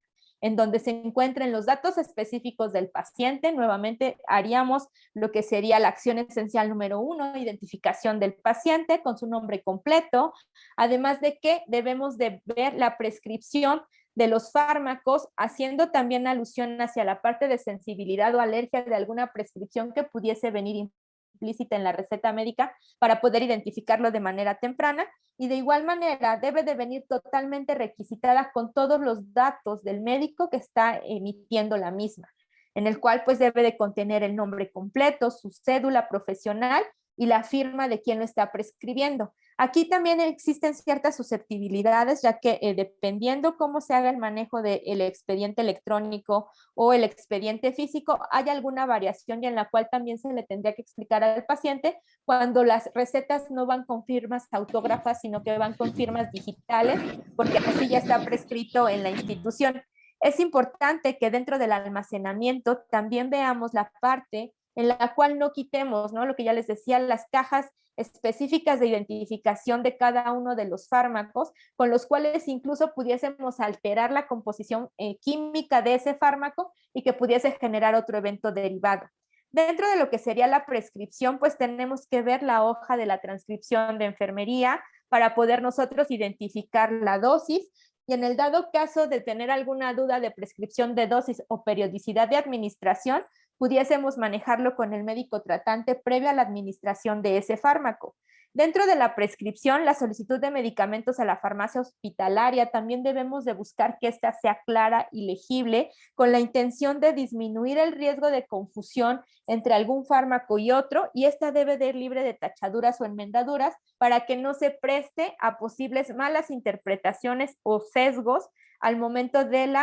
en donde se encuentren los datos específicos del paciente. Nuevamente haríamos lo que sería la acción esencial número 1, identificación del paciente con su nombre completo, además de que debemos de ver la prescripción de los fármacos, haciendo también alusión hacia la parte de sensibilidad o alergia de alguna prescripción que pudiese venir implícita en la receta médica, para poder identificarlo de manera temprana. Y de igual manera debe de venir totalmente requisitada con todos los datos del médico que está emitiendo la misma, en el cual pues debe de contener el nombre completo, su cédula profesional y la firma de quien lo está prescribiendo. Aquí también existen ciertas susceptibilidades, ya que dependiendo cómo se haga el manejo del expediente electrónico o el expediente físico, hay alguna variación, y en la cual también se le tendría que explicar al paciente cuando las recetas no van con firmas autógrafas, sino que van con firmas digitales, porque así ya está prescrito en la institución. Es importante que dentro del almacenamiento también veamos la parte en la cual no quitemos, ¿no?, lo que ya les decía, las cajas específicas de identificación de cada uno de los fármacos, con los cuales incluso pudiésemos alterar la composición química de ese fármaco y que pudiese generar otro evento derivado. Dentro de lo que sería la prescripción, pues tenemos que ver la hoja de la transcripción de enfermería para poder nosotros identificar la dosis, y en el dado caso de tener alguna duda de prescripción de dosis o periodicidad de administración, pudiésemos manejarlo con el médico tratante previo a la administración de ese fármaco. Dentro de la prescripción, la solicitud de medicamentos a la farmacia hospitalaria, también debemos de buscar que ésta sea clara y legible, con la intención de disminuir el riesgo de confusión entre algún fármaco y otro, y esta debe de ir libre de tachaduras o enmendaduras para que no se preste a posibles malas interpretaciones o sesgos al momento del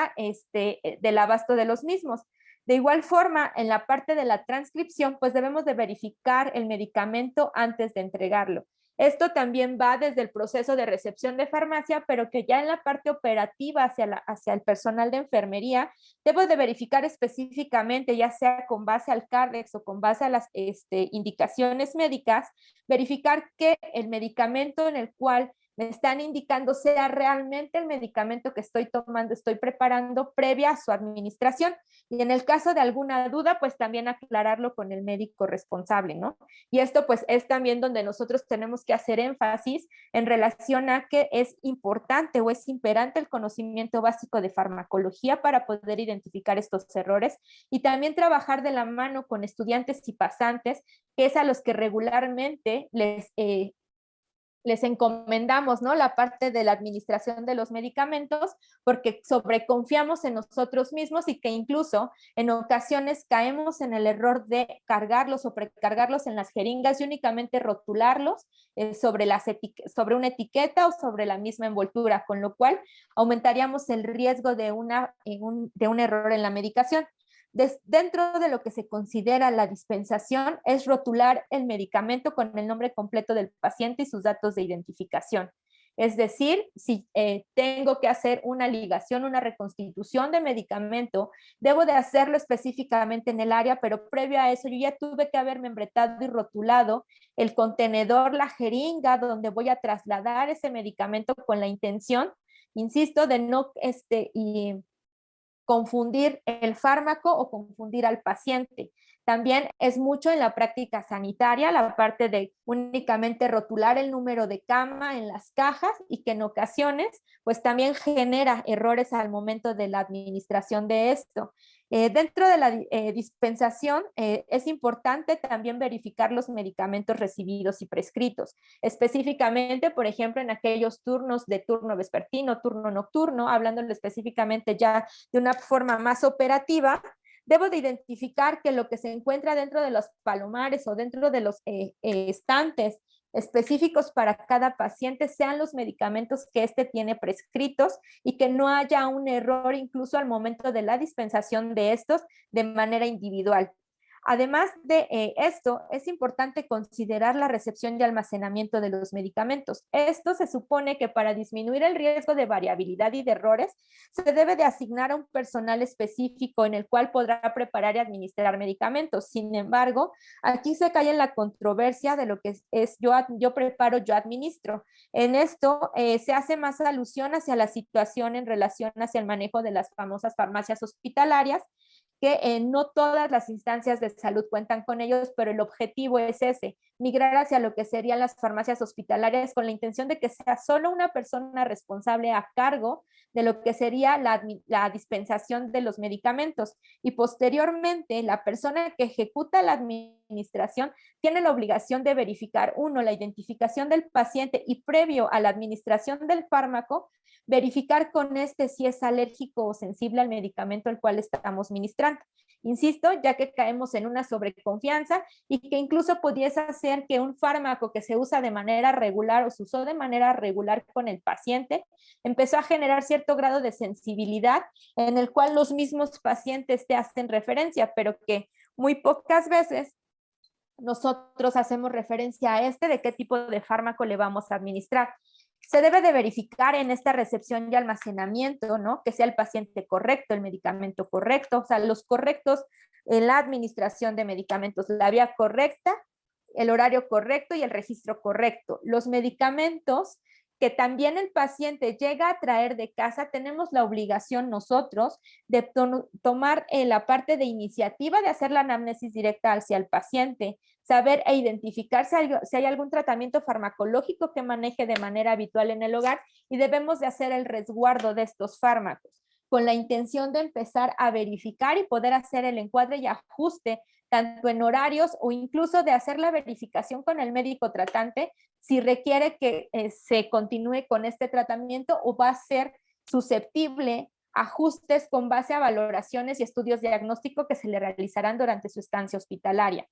abasto de los mismos. De igual forma, en la parte de la transcripción, pues debemos de verificar el medicamento antes de entregarlo. Esto también va desde el proceso de recepción de farmacia, pero que ya en la parte operativa hacia el personal de enfermería, debo de verificar específicamente, ya sea con base al Cardex o con base a las indicaciones médicas, verificar que el medicamento en el cual me están indicando sea realmente el medicamento que estoy tomando, estoy preparando previa a su administración. Y en el caso de alguna duda, pues también aclararlo con el médico responsable, ¿no? Y esto pues es también donde nosotros tenemos que hacer énfasis en relación a que es importante o es imperante el conocimiento básico de farmacología para poder identificar estos errores, y también trabajar de la mano con estudiantes y pasantes, que es a los que regularmente les encomendamos, ¿no?, la parte de la administración de los medicamentos, porque sobreconfiamos en nosotros mismos y que incluso en ocasiones caemos en el error de cargarlos o precargarlos en las jeringas y únicamente rotularlos sobre una etiqueta o sobre la misma envoltura, con lo cual aumentaríamos el riesgo de un error en la medicación. Dentro de lo que se considera la dispensación es rotular el medicamento con el nombre completo del paciente y sus datos de identificación. Es decir, si tengo que hacer una ligación, una reconstitución de medicamento, debo de hacerlo específicamente en el área, pero previo a eso yo ya tuve que haber membretado y rotulado el contenedor, la jeringa donde voy a trasladar ese medicamento, con la intención, insisto, de no confundir el fármaco o confundir al paciente. También es mucho en la práctica sanitaria, la parte de únicamente rotular el número de cama en las cajas y que en ocasiones pues también genera errores al momento de la administración de esto. Dentro de la dispensación es importante también verificar los medicamentos recibidos y prescritos, específicamente, por ejemplo, en aquellos turnos de turno vespertino, turno nocturno, hablando específicamente ya de una forma más operativa. Debo de identificar que lo que se encuentra dentro de los palomares o dentro de los estantes específicos para cada paciente sean los medicamentos que éste tiene prescritos y que no haya un error incluso al momento de la dispensación de estos de manera individual. Además de esto, es importante considerar la recepción y almacenamiento de los medicamentos. Esto se supone que para disminuir el riesgo de variabilidad y de errores, se debe de asignar a un personal específico en el cual podrá preparar y administrar medicamentos. Sin embargo, aquí se cae en la controversia de lo que es yo preparo, yo administro. En esto se hace más alusión hacia la situación en relación hacia el manejo de las famosas farmacias hospitalarias, que no todas las instancias de salud cuentan con ellos, pero el objetivo es ese, migrar hacia lo que serían las farmacias hospitalarias con la intención de que sea solo una persona responsable a cargo de lo que sería la dispensación de los medicamentos. Y posteriormente, la persona que ejecuta la administración tiene la obligación de verificar, uno, la identificación del paciente y previo a la administración del fármaco, verificar con este si es alérgico o sensible al medicamento al cual estamos ministrando. Insisto, ya que caemos en una sobreconfianza y que incluso pudiese hacer que un fármaco que se usa de manera regular o se usó de manera regular con el paciente, empezó a generar cierto grado de sensibilidad en el cual los mismos pacientes te hacen referencia, pero que muy pocas veces nosotros hacemos referencia a de qué tipo de fármaco le vamos a administrar. Se debe de verificar en esta recepción y almacenamiento, ¿no? Que sea el paciente correcto, el medicamento correcto, o sea, los correctos en la administración de medicamentos, la vía correcta, el horario correcto y el registro correcto. Los medicamentos que también el paciente llega a traer de casa, tenemos la obligación nosotros de tomar la parte de iniciativa de hacer la anamnesis directa hacia el paciente, saber e identificar si hay algún tratamiento farmacológico que maneje de manera habitual en el hogar y debemos de hacer el resguardo de estos fármacos con la intención de empezar a verificar y poder hacer el encuadre y ajuste tanto en horarios o incluso de hacer la verificación con el médico tratante si requiere que se continúe con este tratamiento o va a ser susceptible a ajustes con base a valoraciones y estudios diagnósticos que se le realizarán durante su estancia hospitalaria.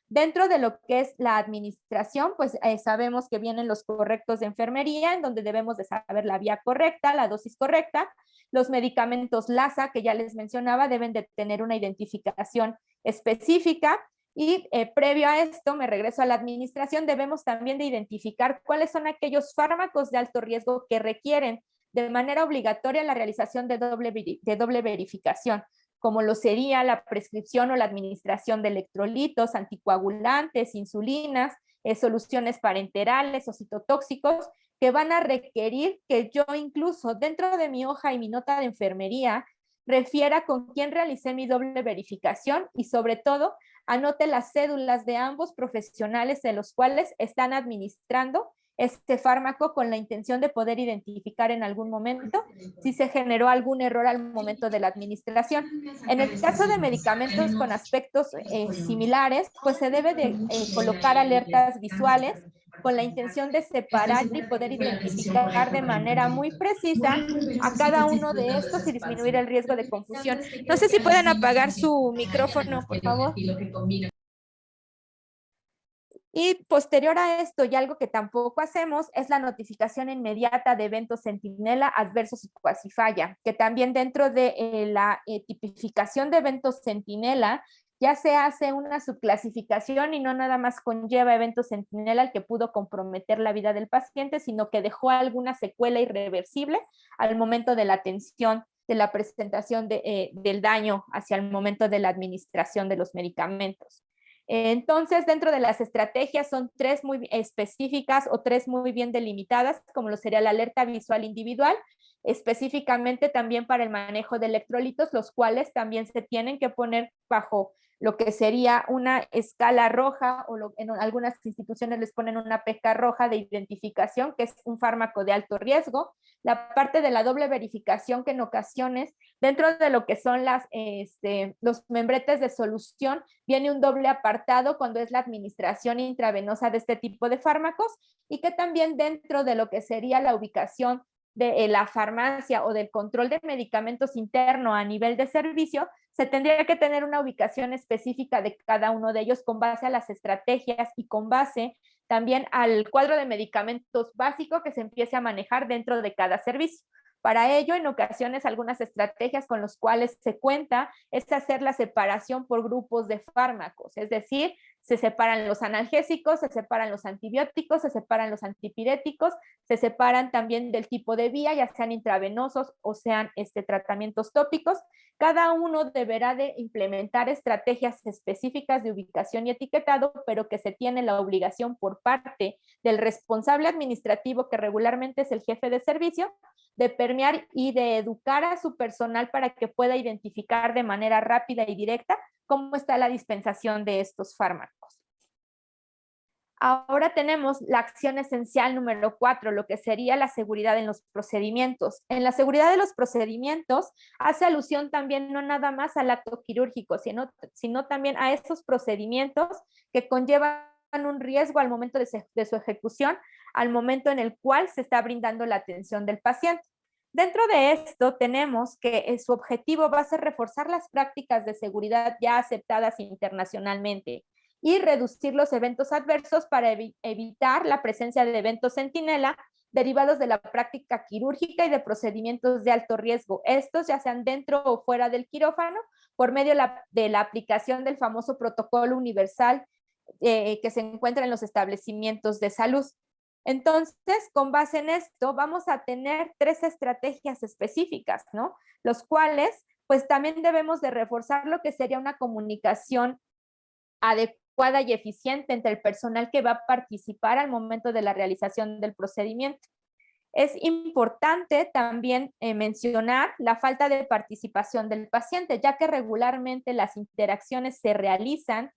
Dentro de lo que es la administración, pues sabemos que vienen los correctos de enfermería, en donde debemos de saber la vía correcta, la dosis correcta. Los medicamentos LASA, que ya les mencionaba, deben de tener una identificación específica. Y previo a esto, me regreso a la administración, debemos también de identificar cuáles son aquellos fármacos de alto riesgo que requieren de manera obligatoria la realización de doble verificación, como lo sería la prescripción o la administración de electrolitos, anticoagulantes, insulinas, soluciones parenterales o citotóxicos, que van a requerir que yo incluso dentro de mi hoja y mi nota de enfermería refiera con quién realicé mi doble verificación y sobre todo anote las cédulas de ambos profesionales de los cuales están administrando este fármaco con la intención de poder identificar en algún momento si se generó algún error al momento de la administración. En el caso de medicamentos con aspectos similares, pues se debe de colocar alertas visuales con la intención de separar y poder identificar de manera muy precisa a cada uno de estos y disminuir el riesgo de confusión. No sé si pueden apagar su micrófono, por favor. Y posterior a esto, y algo que tampoco hacemos, es la notificación inmediata de eventos centinela adversos y quasi falla, que también dentro de la tipificación de eventos centinela ya se hace una subclasificación y no nada más conlleva eventos centinela el que pudo comprometer la vida del paciente, sino que dejó alguna secuela irreversible al momento de la atención, de la presentación del daño hacia el momento de la administración de los medicamentos. Entonces, dentro de las estrategias son 3 muy específicas o 3 muy bien delimitadas, como lo sería la alerta visual individual, específicamente también para el manejo de electrolitos, los cuales también se tienen que poner bajo lo que sería una escala roja, o en algunas instituciones les ponen una pesca roja de identificación, que es un fármaco de alto riesgo. La parte de la doble verificación, que en ocasiones dentro de lo que son los membretes de solución viene un doble apartado cuando es la administración intravenosa de este tipo de fármacos, y que también dentro de lo que sería la ubicación de la farmacia o del control de medicamentos interno a nivel de servicio, se tendría que tener una ubicación específica de cada uno de ellos con base a las estrategias y con base también al cuadro de medicamentos básico que se empiece a manejar dentro de cada servicio. Para ello, en ocasiones, algunas estrategias con las cuales se cuenta es hacer la separación por grupos de fármacos, es decir, se separan los analgésicos, se separan los antibióticos, se separan los antipiréticos, se separan también del tipo de vía, ya sean intravenosos o sean tratamientos tópicos. Cada uno deberá de implementar estrategias específicas de ubicación y etiquetado, pero que se tiene la obligación por parte del responsable administrativo, que regularmente es el jefe de servicio, de permear y de educar a su personal para que pueda identificar de manera rápida y directa cómo está la dispensación de estos fármacos. Ahora tenemos la acción esencial número 4, lo que sería la seguridad en los procedimientos. En la seguridad de los procedimientos hace alusión también no nada más al acto quirúrgico, sino también a esos procedimientos que conllevan un riesgo al momento de su ejecución, al momento en el cual se está brindando la atención del paciente. Dentro de esto tenemos que su objetivo va a ser reforzar las prácticas de seguridad ya aceptadas internacionalmente y reducir los eventos adversos para evitar la presencia de eventos centinela derivados de la práctica quirúrgica y de procedimientos de alto riesgo. Estos ya sean dentro o fuera del quirófano por medio de la aplicación del famoso protocolo universal que se encuentra en los establecimientos de salud. Entonces, con base en esto, vamos a tener 3 estrategias específicas, ¿no? Los cuales, pues también debemos de reforzar lo que sería una comunicación adecuada y eficiente entre el personal que va a participar al momento de la realización del procedimiento. Es importante también mencionar la falta de participación del paciente, ya que regularmente las interacciones se realizan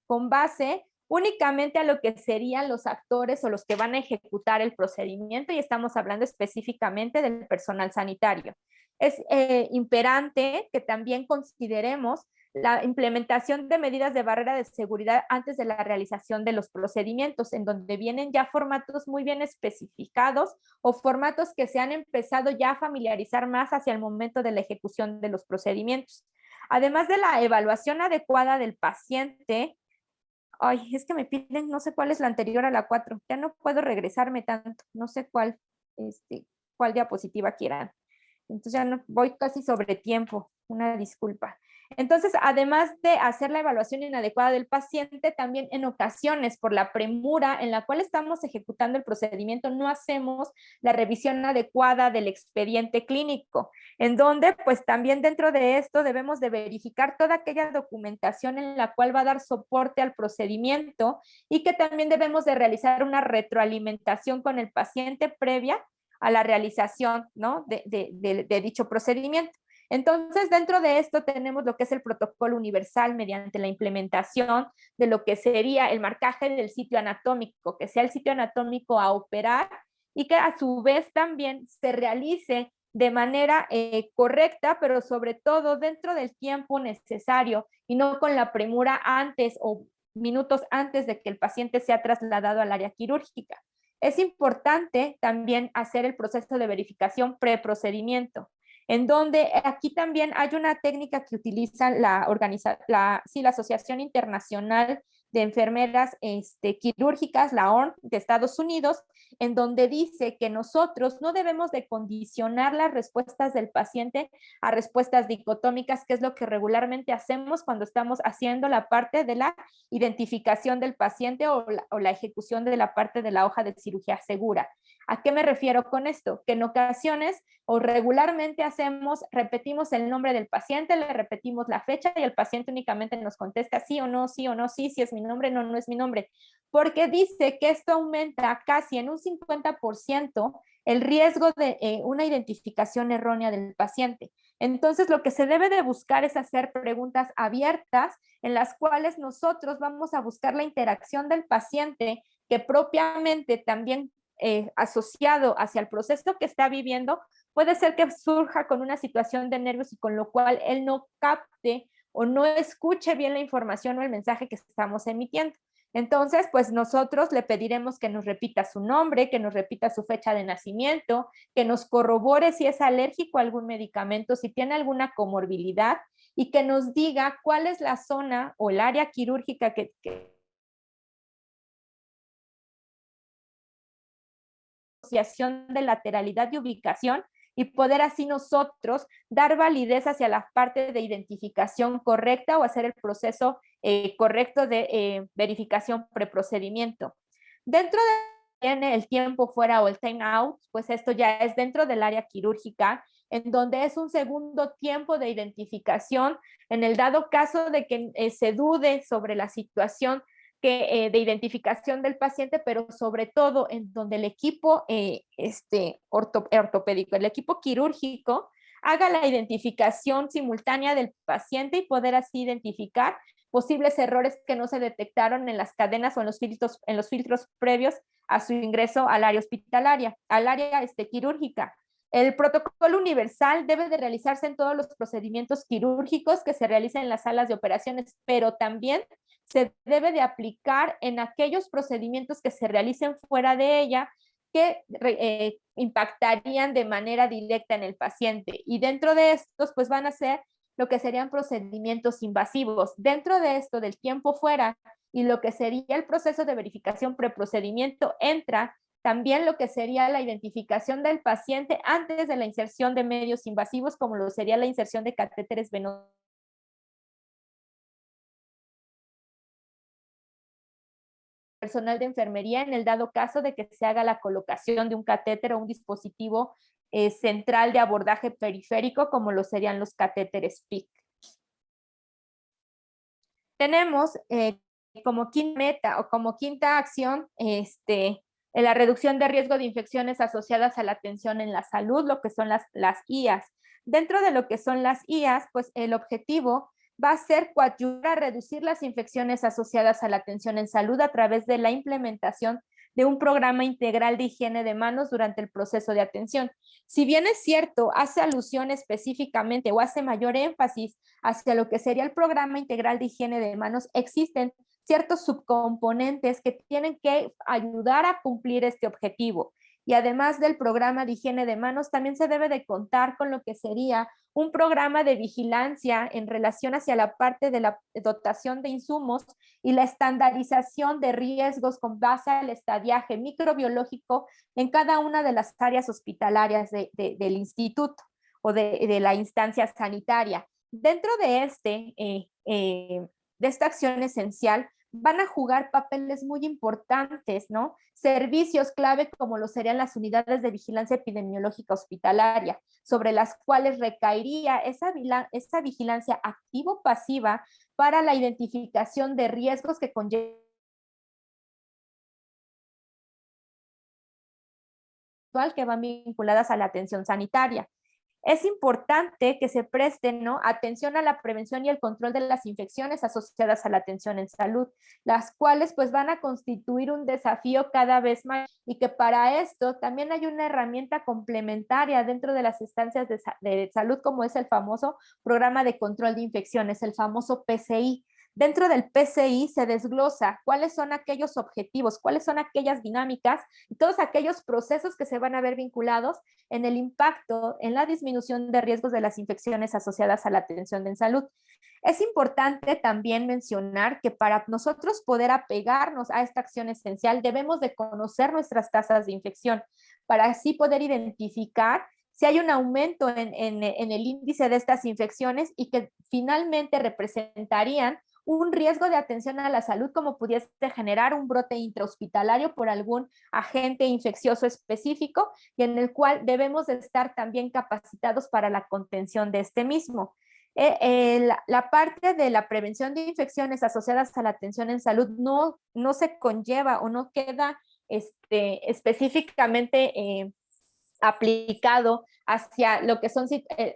con base únicamente a lo que serían los actores o los que van a ejecutar el procedimiento, y estamos hablando específicamente del personal sanitario. Es imperante que también consideremos la implementación de medidas de barrera de seguridad antes de la realización de los procedimientos, en donde vienen ya formatos muy bien especificados o formatos que se han empezado ya a familiarizar más hacia el momento de la ejecución de los procedimientos. Además de la evaluación adecuada del paciente, ay, es que me piden, no sé cuál es la anterior a la 4, ya no puedo regresarme tanto, no sé cuál diapositiva quieran. Entonces ya no, voy casi sobre tiempo, una disculpa. Entonces, además de hacer la evaluación inadecuada del paciente, también en ocasiones por la premura en la cual estamos ejecutando el procedimiento, no hacemos la revisión adecuada del expediente clínico, en donde pues también dentro de esto debemos de verificar toda aquella documentación en la cual va a dar soporte al procedimiento, y que también debemos de realizar una retroalimentación con el paciente previa a la realización, ¿no?, de dicho procedimiento. Entonces, dentro de esto tenemos lo que es el protocolo universal mediante la implementación de lo que sería el marcaje del sitio anatómico, que sea el sitio anatómico a operar, y que a su vez también se realice de manera correcta, pero sobre todo dentro del tiempo necesario y no con la premura antes o minutos antes de que el paciente sea trasladado al área quirúrgica. Es importante también hacer el proceso de verificación preprocedimiento, en donde aquí también hay una técnica que utiliza la Asociación Internacional de Enfermeras Quirúrgicas, la ORN de Estados Unidos, en donde dice que nosotros no debemos de condicionar las respuestas del paciente a respuestas dicotómicas, que es lo que regularmente hacemos cuando estamos haciendo la parte de la identificación del paciente o la ejecución de la parte de la hoja de cirugía segura. ¿A qué me refiero con esto? Que en ocasiones o regularmente repetimos el nombre del paciente, le repetimos la fecha y el paciente únicamente nos contesta sí o no, sí o no, sí, si es mi nombre, no, no es mi nombre, porque dice que esto aumenta casi en un 50% el riesgo de una identificación errónea del paciente. Entonces, lo que se debe de buscar es hacer preguntas abiertas en las cuales nosotros vamos a buscar la interacción del paciente que propiamente también asociado hacia el proceso que está viviendo, puede ser que surja con una situación de nervios y con lo cual él no capte o no escuche bien la información o el mensaje que estamos emitiendo. Entonces, pues nosotros le pediremos que nos repita su nombre, que nos repita su fecha de nacimiento, que nos corrobore si es alérgico a algún medicamento, si tiene alguna comorbilidad y que nos diga cuál es la zona o el área quirúrgica que asociación de lateralidad y ubicación y poder así nosotros dar validez hacia la parte de identificación correcta o hacer el proceso correcto de verificación preprocedimiento. Dentro de el tiempo fuera o el time out, pues esto ya es dentro del área quirúrgica, en donde es un segundo tiempo de identificación en el dado caso de que se dude sobre la situación de identificación del paciente, pero sobre todo en donde el equipo ortopédico, el equipo quirúrgico, haga la identificación simultánea del paciente y poder así identificar posibles errores que no se detectaron en las cadenas o en los filtros previos a su ingreso al área hospitalaria, al área quirúrgica. El protocolo universal debe de realizarse en todos los procedimientos quirúrgicos que se realicen en las salas de operaciones, pero también se debe de aplicar en aquellos procedimientos que se realicen fuera de ella que impactarían de manera directa en el paciente. Y dentro de estos, pues van a ser lo que serían procedimientos invasivos. Dentro de esto, del tiempo fuera y lo que sería el proceso de verificación preprocedimiento, entra también lo que sería la identificación del paciente antes de la inserción de medios invasivos, como lo sería la inserción de catéteres venosos. Personal de enfermería en el dado caso de que se haga la colocación de un catéter o un dispositivo central de abordaje periférico, como lo serían los catéteres PIC. Tenemos como quinta meta o como quinta acción la reducción de riesgo de infecciones asociadas a la atención en la salud, lo que son las IAS. Dentro de lo que son las IAS, pues el objetivo va a ser coadyuvar a reducir las infecciones asociadas a la atención en salud a través de la implementación de un programa integral de higiene de manos durante el proceso de atención. Si bien es cierto, hace alusión específicamente o hace mayor énfasis hacia lo que sería el programa integral de higiene de manos, existen ciertos subcomponentes que tienen que ayudar a cumplir este objetivo. Y además del programa de higiene de manos, también se debe de contar con lo que sería un programa de vigilancia en relación hacia la parte de la dotación de insumos y la estandarización de riesgos con base al estadiaje microbiológico en cada una de las áreas hospitalarias del instituto o de la instancia sanitaria. Dentro de esta acción esencial, van a jugar papeles muy importantes, ¿no? Servicios clave como lo serían las unidades de vigilancia epidemiológica hospitalaria, sobre las cuales recaería esa vigilancia activo-pasiva para la identificación de riesgos que conllevan que van vinculadas a la atención sanitaria. Es importante que se preste, ¿no?, atención a la prevención y el control de las infecciones asociadas a la atención en salud, las cuales pues van a constituir un desafío cada vez más y que para esto también hay una herramienta complementaria dentro de las instancias de salud como es el famoso programa de control de infecciones, el famoso PCI. Dentro del PCI se desglosa cuáles son aquellos objetivos, cuáles son aquellas dinámicas y todos aquellos procesos que se van a ver vinculados en el impacto en la disminución de riesgos de las infecciones asociadas a la atención en salud. Es importante también mencionar que para nosotros poder apegarnos a esta acción esencial debemos de conocer nuestras tasas de infección para así poder identificar si hay un aumento en el índice de estas infecciones y que finalmente representarían un riesgo de atención a la salud como pudiese generar un brote intrahospitalario por algún agente infeccioso específico y en el cual debemos de estar también capacitados para la contención de este mismo. La parte de la prevención de infecciones asociadas a la atención en salud no se conlleva o no queda específicamente aplicado hacia lo que son,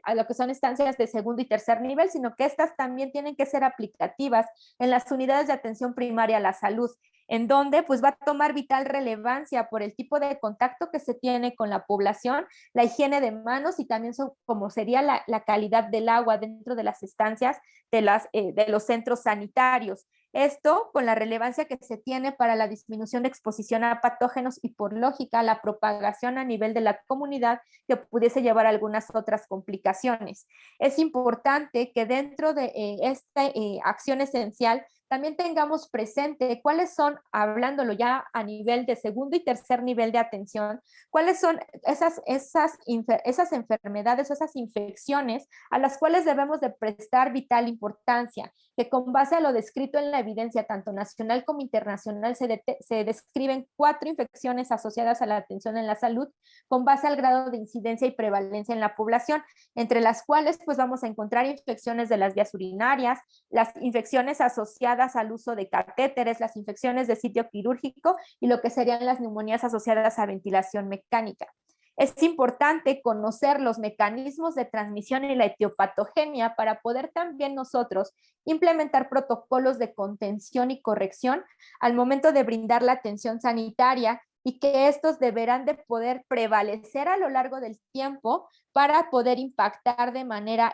a lo que son estancias de segundo y tercer nivel, sino que estas también tienen que ser aplicativas en las unidades de atención primaria a la salud, en donde pues va a tomar vital relevancia por el tipo de contacto que se tiene con la población, la higiene de manos y también como sería la calidad del agua dentro de las estancias de los centros sanitarios. Esto con la relevancia que se tiene para la disminución de exposición a patógenos y por lógica la propagación a nivel de la comunidad que pudiese llevar a algunas otras complicaciones. Es importante que dentro de esta acción esencial también tengamos presente cuáles son, hablándolo ya a nivel de segundo y tercer nivel de atención, cuáles son esas enfermedades, esas infecciones a las cuales debemos de prestar vital importancia, que con base a lo descrito en la evidencia tanto nacional como internacional se describen 4 infecciones asociadas a la atención en la salud con base al grado de incidencia y prevalencia en la población, entre las cuales pues vamos a encontrar infecciones de las vías urinarias, las infecciones asociadas al uso de catéteres, las infecciones de sitio quirúrgico y lo que serían las neumonías asociadas a ventilación mecánica. Es importante conocer los mecanismos de transmisión y la etiopatogenia para poder también nosotros implementar protocolos de contención y corrección al momento de brindar la atención sanitaria y que estos deberán de poder prevalecer a lo largo del tiempo para poder impactar de manera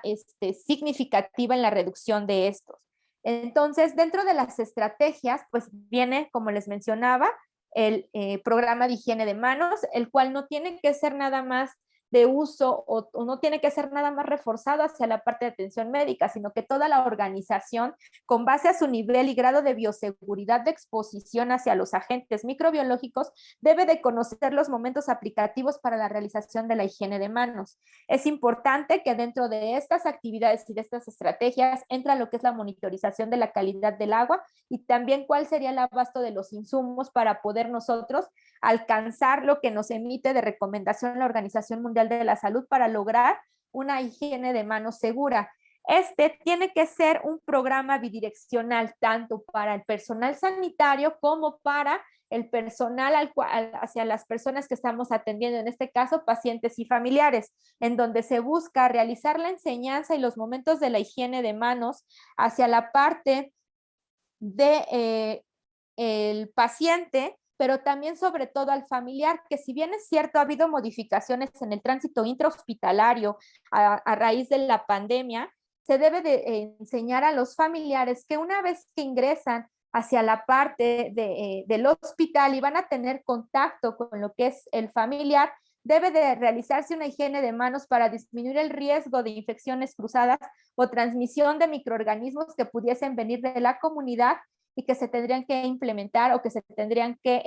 significativa en la reducción de estos. Entonces, dentro de las estrategias, pues viene, como les mencionaba, el programa de higiene de manos, el cual no tiene que ser nada más de uso o no tiene que ser nada más reforzado hacia la parte de atención médica, sino que toda la organización, con base a su nivel y grado de bioseguridad de exposición hacia los agentes microbiológicos, debe de conocer los momentos aplicativos para la realización de la higiene de manos. Es importante que dentro de estas actividades y de estas estrategias entra lo que es la monitorización de la calidad del agua y también cuál sería el abasto de los insumos para poder nosotros alcanzar lo que nos emite de recomendación la Organización Mundial de la Salud para lograr una higiene de manos segura. Este tiene que ser un programa bidireccional tanto para el personal sanitario como para el personal hacia las personas que estamos atendiendo, en este caso pacientes y familiares, en donde se busca realizar la enseñanza y los momentos de la higiene de manos hacia la parte de el paciente, pero también sobre todo al familiar, que si bien es cierto ha habido modificaciones en el tránsito intrahospitalario a raíz de la pandemia, se debe de enseñar a los familiares que una vez que ingresan hacia la parte del hospital y van a tener contacto con lo que es el familiar, debe de realizarse una higiene de manos para disminuir el riesgo de infecciones cruzadas o transmisión de microorganismos que pudiesen venir de la comunidad y que se tendrían que implementar o que se tendrían que,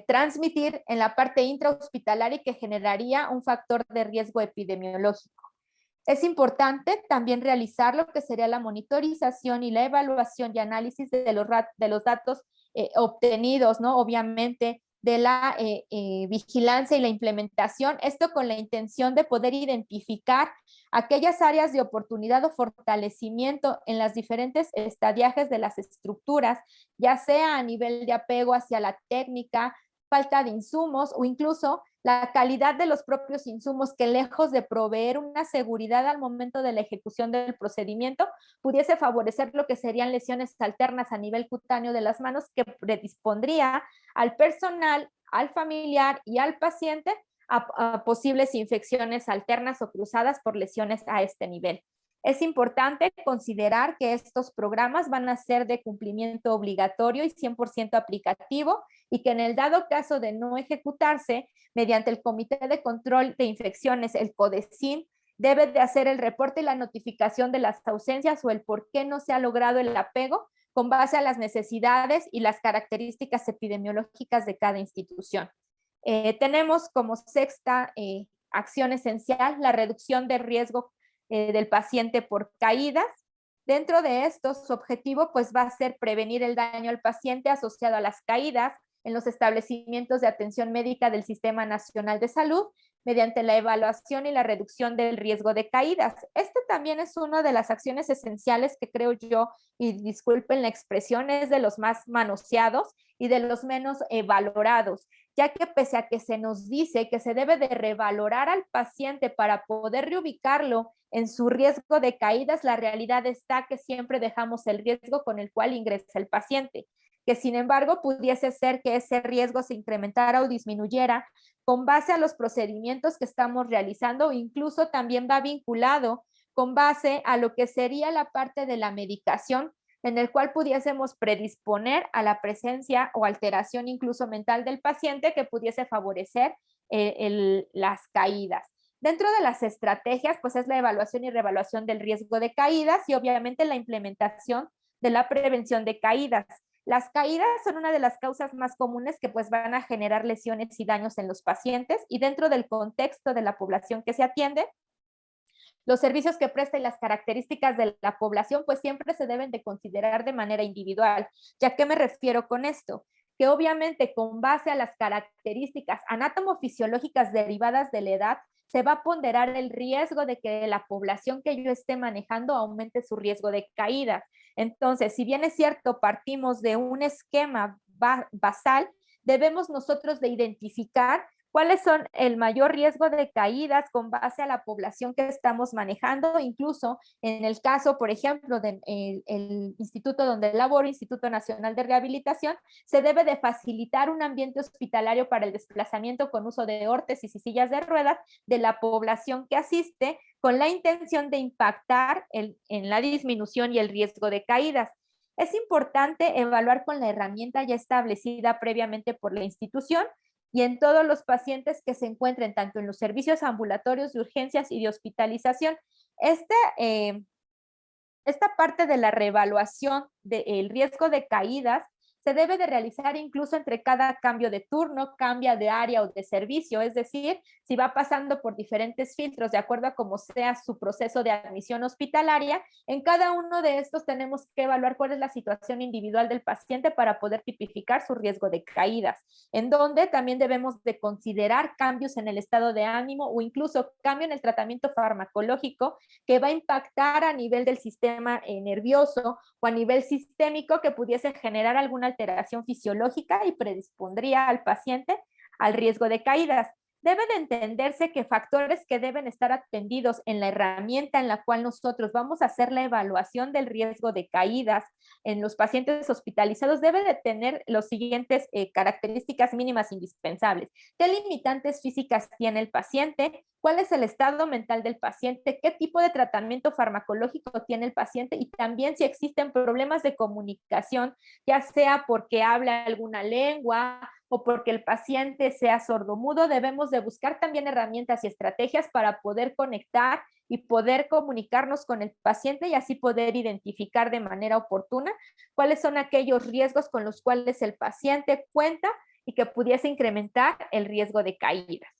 transmitir en la parte intrahospitalaria y que generaría un factor de riesgo epidemiológico. Es importante también realizar lo que sería la monitorización y la evaluación y análisis de los datos obtenidos, ¿no? Obviamente, de la vigilancia y la implementación, esto con la intención de poder identificar aquellas áreas de oportunidad o fortalecimiento en las diferentes estadiajes de las estructuras, ya sea a nivel de apego hacia la técnica, falta de insumos o incluso la calidad de los propios insumos que lejos de proveer una seguridad al momento de la ejecución del procedimiento, pudiese favorecer lo que serían lesiones alternas a nivel cutáneo de las manos que predispondría al personal, al familiar y al paciente a posibles infecciones alternas o cruzadas por lesiones a este nivel. Es importante considerar que estos programas van a ser de cumplimiento obligatorio y 100% aplicativo y que en el dado caso de no ejecutarse, mediante el Comité de Control de Infecciones, el CODECIN, debe de hacer el reporte y la notificación de las ausencias o el por qué no se ha logrado el apego con base a las necesidades y las características epidemiológicas de cada institución. Tenemos como sexta acción esencial la reducción del riesgo del paciente por caídas. Dentro de esto, su objetivo pues va a ser prevenir el daño al paciente asociado a las caídas en los establecimientos de atención médica del Sistema Nacional de Salud mediante la evaluación y la reducción del riesgo de caídas. Este también es una de las acciones esenciales que creo yo, y disculpen la expresión, es de los más manoseados y de los menos valorados. ya que pese a que se nos dice que se debe de revalorar al paciente para poder reubicarlo en su riesgo de caídas, la realidad está que siempre dejamos el riesgo con el cual ingresa el paciente, que sin embargo pudiese ser que ese riesgo se incrementara o disminuyera con base a los procedimientos que estamos realizando, o incluso también va vinculado con base a lo que sería la parte de la medicación, en el cual pudiésemos predisponer a la presencia o alteración incluso mental del paciente que pudiese favorecer las caídas. Dentro de las estrategias, pues es la evaluación y reevaluación del riesgo de caídas y obviamente la implementación de la prevención de caídas. Las caídas son una de las causas más comunes que pues van a generar lesiones y daños en los pacientes, y dentro del contexto de la población que se atiende, los servicios que presta y las características de la población pues siempre se deben de considerar de manera individual. ¿Ya qué me refiero con esto? Que obviamente con base a las características anatomofisiológicas derivadas de la edad, se va a ponderar el riesgo de que la población que yo esté manejando aumente su riesgo de caída. Entonces, si bien es cierto, partimos de un esquema basal, debemos nosotros de identificar cuáles son el mayor riesgo de caídas con base a la población que estamos manejando. Incluso en el caso, por ejemplo, del instituto donde laboro, Instituto Nacional de Rehabilitación, se debe de facilitar un ambiente hospitalario para el desplazamiento con uso de órtesis y sillas de ruedas de la población que asiste, con la intención de impactar en la disminución y el riesgo de caídas. Es importante evaluar con la herramienta ya establecida previamente por la institución y en todos los pacientes que se encuentren tanto en los servicios ambulatorios de urgencias y de hospitalización. Esta parte de la reevaluación del riesgo de caídas se debe de realizar incluso entre cada cambio de turno, cambio de área o de servicio, es decir, si va pasando por diferentes filtros de acuerdo a cómo sea su proceso de admisión hospitalaria, en cada uno de estos tenemos que evaluar cuál es la situación individual del paciente para poder tipificar su riesgo de caídas, en donde también debemos de considerar cambios en el estado de ánimo o incluso cambio en el tratamiento farmacológico que va a impactar a nivel del sistema nervioso o a nivel sistémico que pudiese generar alguna alteración fisiológica y predispondría al paciente al riesgo de caídas. Debe de entenderse que factores que deben estar atendidos en la herramienta en la cual nosotros vamos a hacer la evaluación del riesgo de caídas en los pacientes hospitalizados debe de tener los siguientes características mínimas indispensables. ¿Qué limitantes físicas tiene el paciente? ¿Cuál es el estado mental del paciente? ¿Qué tipo de tratamiento farmacológico tiene el paciente? Y también si existen problemas de comunicación, ya sea porque habla alguna lengua o porque el paciente sea sordomudo, debemos de buscar también herramientas y estrategias para poder conectar y poder comunicarnos con el paciente y así poder identificar de manera oportuna cuáles son aquellos riesgos con los cuales el paciente cuenta y que pudiese incrementar el riesgo de caídas.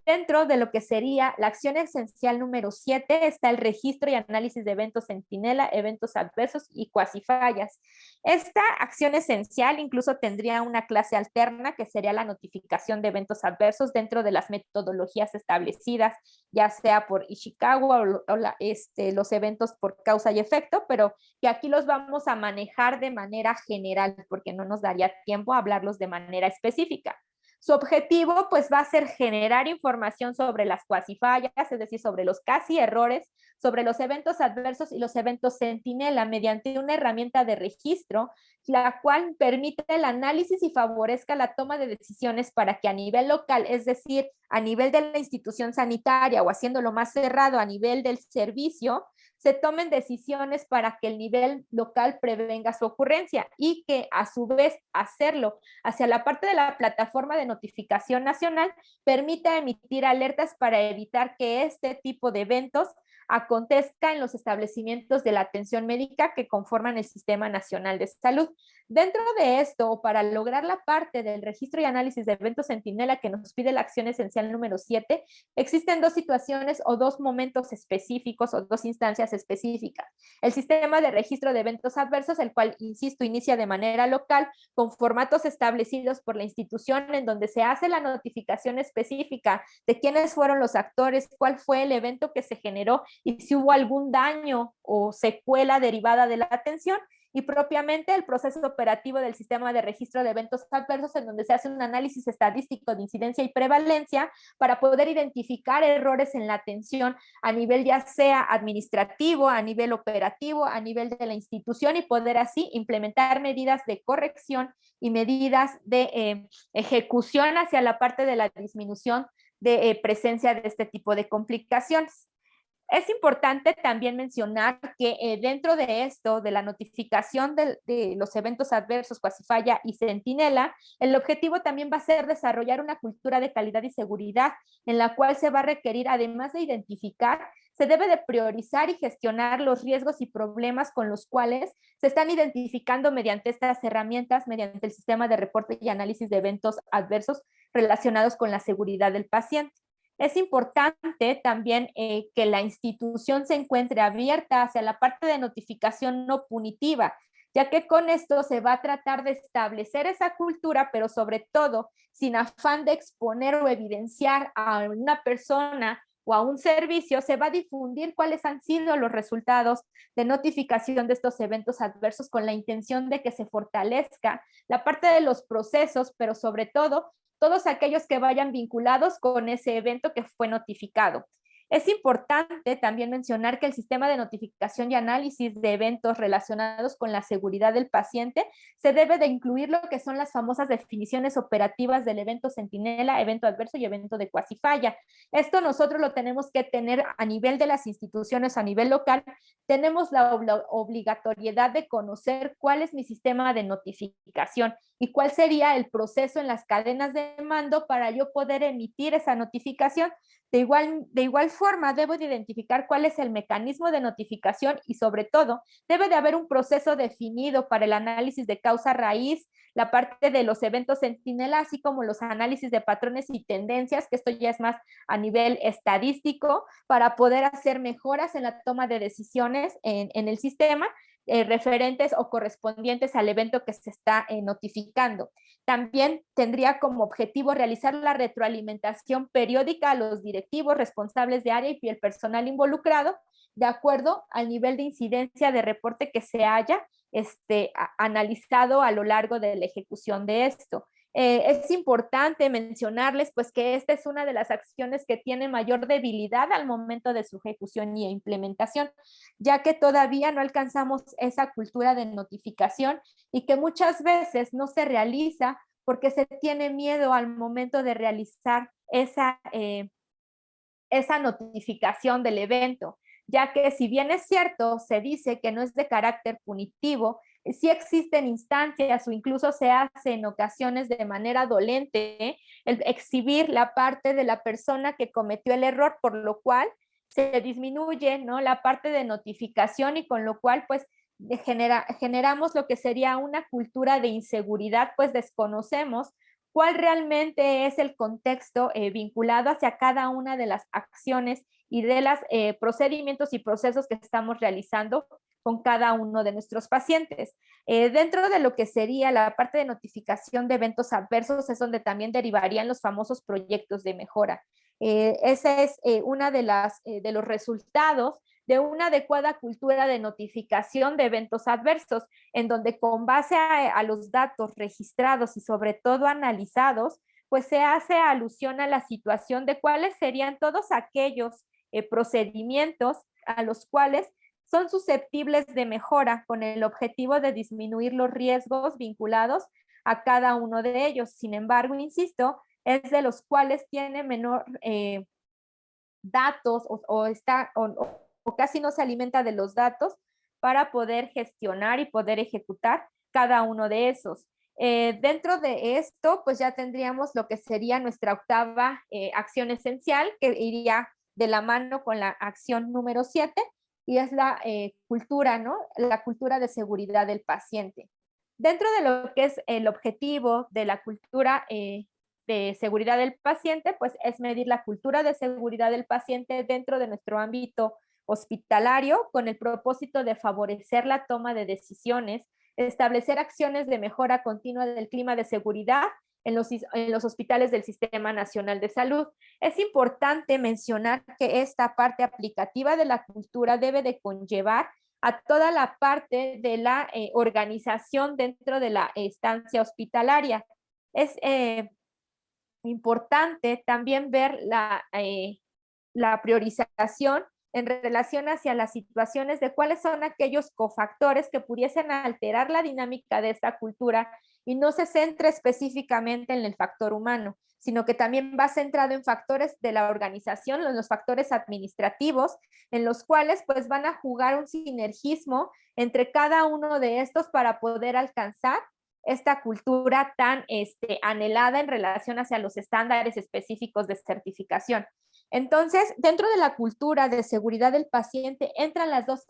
Dentro de lo que sería la acción esencial número 7 está el registro y análisis de eventos centinela, eventos adversos y cuasifallas. Esta acción esencial incluso tendría una clase alterna que sería la notificación de eventos adversos dentro de las metodologías establecidas, ya sea por Ishikawa o los eventos por causa y efecto, pero que aquí los vamos a manejar de manera general porque no nos daría tiempo a hablarlos de manera específica. Su objetivo pues va a ser generar información sobre las cuasifallas, es decir, sobre los casi errores, sobre los eventos adversos y los eventos centinela mediante una herramienta de registro, la cual permite el análisis y favorezca la toma de decisiones para que a nivel local, es decir, a nivel de la institución sanitaria o haciéndolo más cerrado a nivel del servicio, se tomen decisiones para que el nivel local prevenga su ocurrencia y que a su vez hacerlo hacia la parte de la plataforma de notificación nacional permita emitir alertas para evitar que este tipo de eventos acontezca en los establecimientos de la atención médica que conforman el Sistema Nacional de Salud. Dentro de esto, para lograr la parte del registro y análisis de eventos centinela que nos pide la acción esencial número 7, existen dos situaciones o dos momentos específicos o dos instancias específicas. El sistema de registro de eventos adversos, el cual, insisto, inicia de manera local con formatos establecidos por la institución en donde se hace la notificación específica de quiénes fueron los actores, cuál fue el evento que se generó y si hubo algún daño o secuela derivada de la atención. y propiamente el proceso operativo del sistema de registro de eventos adversos, en donde se hace un análisis estadístico de incidencia y prevalencia para poder identificar errores en la atención a nivel ya sea administrativo, a nivel operativo, a nivel de la institución, y poder así implementar medidas de corrección y medidas de ejecución hacia la parte de la disminución de presencia de este tipo de complicaciones. Es importante también mencionar que dentro de esto, de la notificación de los eventos adversos, Quasifaya y Centinela, el objetivo también va a ser desarrollar una cultura de calidad y seguridad en la cual se va a requerir, además de identificar, se debe de priorizar y gestionar los riesgos y problemas con los cuales se están identificando mediante estas herramientas, mediante el sistema de reporte y análisis de eventos adversos relacionados con la seguridad del paciente. Es importante también que la institución se encuentre abierta hacia la parte de notificación no punitiva, ya que con esto se va a tratar de establecer esa cultura, pero sobre todo sin afán de exponer o evidenciar a una persona o a un servicio, se va a difundir cuáles han sido los resultados de notificación de estos eventos adversos con la intención de que se fortalezca la parte de los procesos, pero sobre todo todos aquellos que vayan vinculados con ese evento que fue notificado. Es importante también mencionar que el sistema de notificación y análisis de eventos relacionados con la seguridad del paciente se debe de incluir lo que son las famosas definiciones operativas del evento Centinela, evento adverso y evento de Quasifaya. Esto nosotros lo tenemos que tener a nivel de las instituciones, a nivel local. Tenemos la obligatoriedad de conocer cuál es mi sistema de notificación y cuál sería el proceso en las cadenas de mando para yo poder emitir esa notificación. De igual forma, debo de identificar cuál es el mecanismo de notificación y sobre todo, debe de haber un proceso definido para el análisis de causa raíz, la parte de los eventos Centinela, así como los análisis de patrones y tendencias, que esto ya es más a nivel estadístico, para poder hacer mejoras en la toma de decisiones en el sistema, referentes o correspondientes al evento que se está notificando. También tendría como objetivo realizar la retroalimentación periódica a los directivos, responsables de área y el personal involucrado, de acuerdo al nivel de incidencia de reporte que se haya analizado a lo largo de la ejecución de esto. Es importante mencionarles pues que esta es una de las acciones que tiene mayor debilidad al momento de su ejecución y implementación, ya que todavía no alcanzamos esa cultura de notificación y que muchas veces no se realiza porque se tiene miedo al momento de realizar esa notificación del evento, ya que si bien es cierto, se dice que no es de carácter punitivo, sí existen instancias o incluso se hace en ocasiones de manera dolente el exhibir la parte de la persona que cometió el error, por lo cual se disminuye, ¿no?, la parte de notificación y con lo cual pues generamos lo que sería una cultura de inseguridad, pues desconocemos cuál realmente es el contexto vinculado hacia cada una de las acciones y de los procedimientos y procesos que estamos realizando con cada uno de nuestros pacientes. Dentro de lo que sería la parte de notificación de eventos adversos es donde también derivarían los famosos proyectos de mejora. Ese es una de los resultados de una adecuada cultura de notificación de eventos adversos, en donde con base a los datos registrados y sobre todo analizados, pues se hace alusión a la situación de cuáles serían todos aquellos procedimientos a los cuales son susceptibles de mejora con el objetivo de disminuir los riesgos vinculados a cada uno de ellos. Sin embargo, insisto, es de los cuales tiene menor datos o casi no se alimenta de los datos para poder gestionar y poder ejecutar cada uno de esos. Dentro de esto, pues ya tendríamos lo que sería nuestra octava acción esencial, que iría de la mano con la acción número 7, y es la cultura, ¿no? La cultura de seguridad del paciente. Dentro de lo que es el objetivo de la cultura de seguridad del paciente, pues es medir la cultura de seguridad del paciente dentro de nuestro ámbito hospitalario con el propósito de favorecer la toma de decisiones, establecer acciones de mejora continua del clima de seguridad en los hospitales del Sistema Nacional de Salud. Es importante mencionar que esta parte aplicativa de la cultura debe de conllevar a toda la parte de la organización dentro de la estancia hospitalaria. Es importante también ver la priorización en relación hacia las situaciones de cuáles son aquellos cofactores que pudiesen alterar la dinámica de esta cultura y no se centra específicamente en el factor humano, sino que también va centrado en factores de la organización, en los factores administrativos, en los cuales pues van a jugar un sinergismo entre cada uno de estos para poder alcanzar esta cultura tan anhelada en relación hacia los estándares específicos de certificación. Entonces, dentro de la cultura de seguridad del paciente entran las dos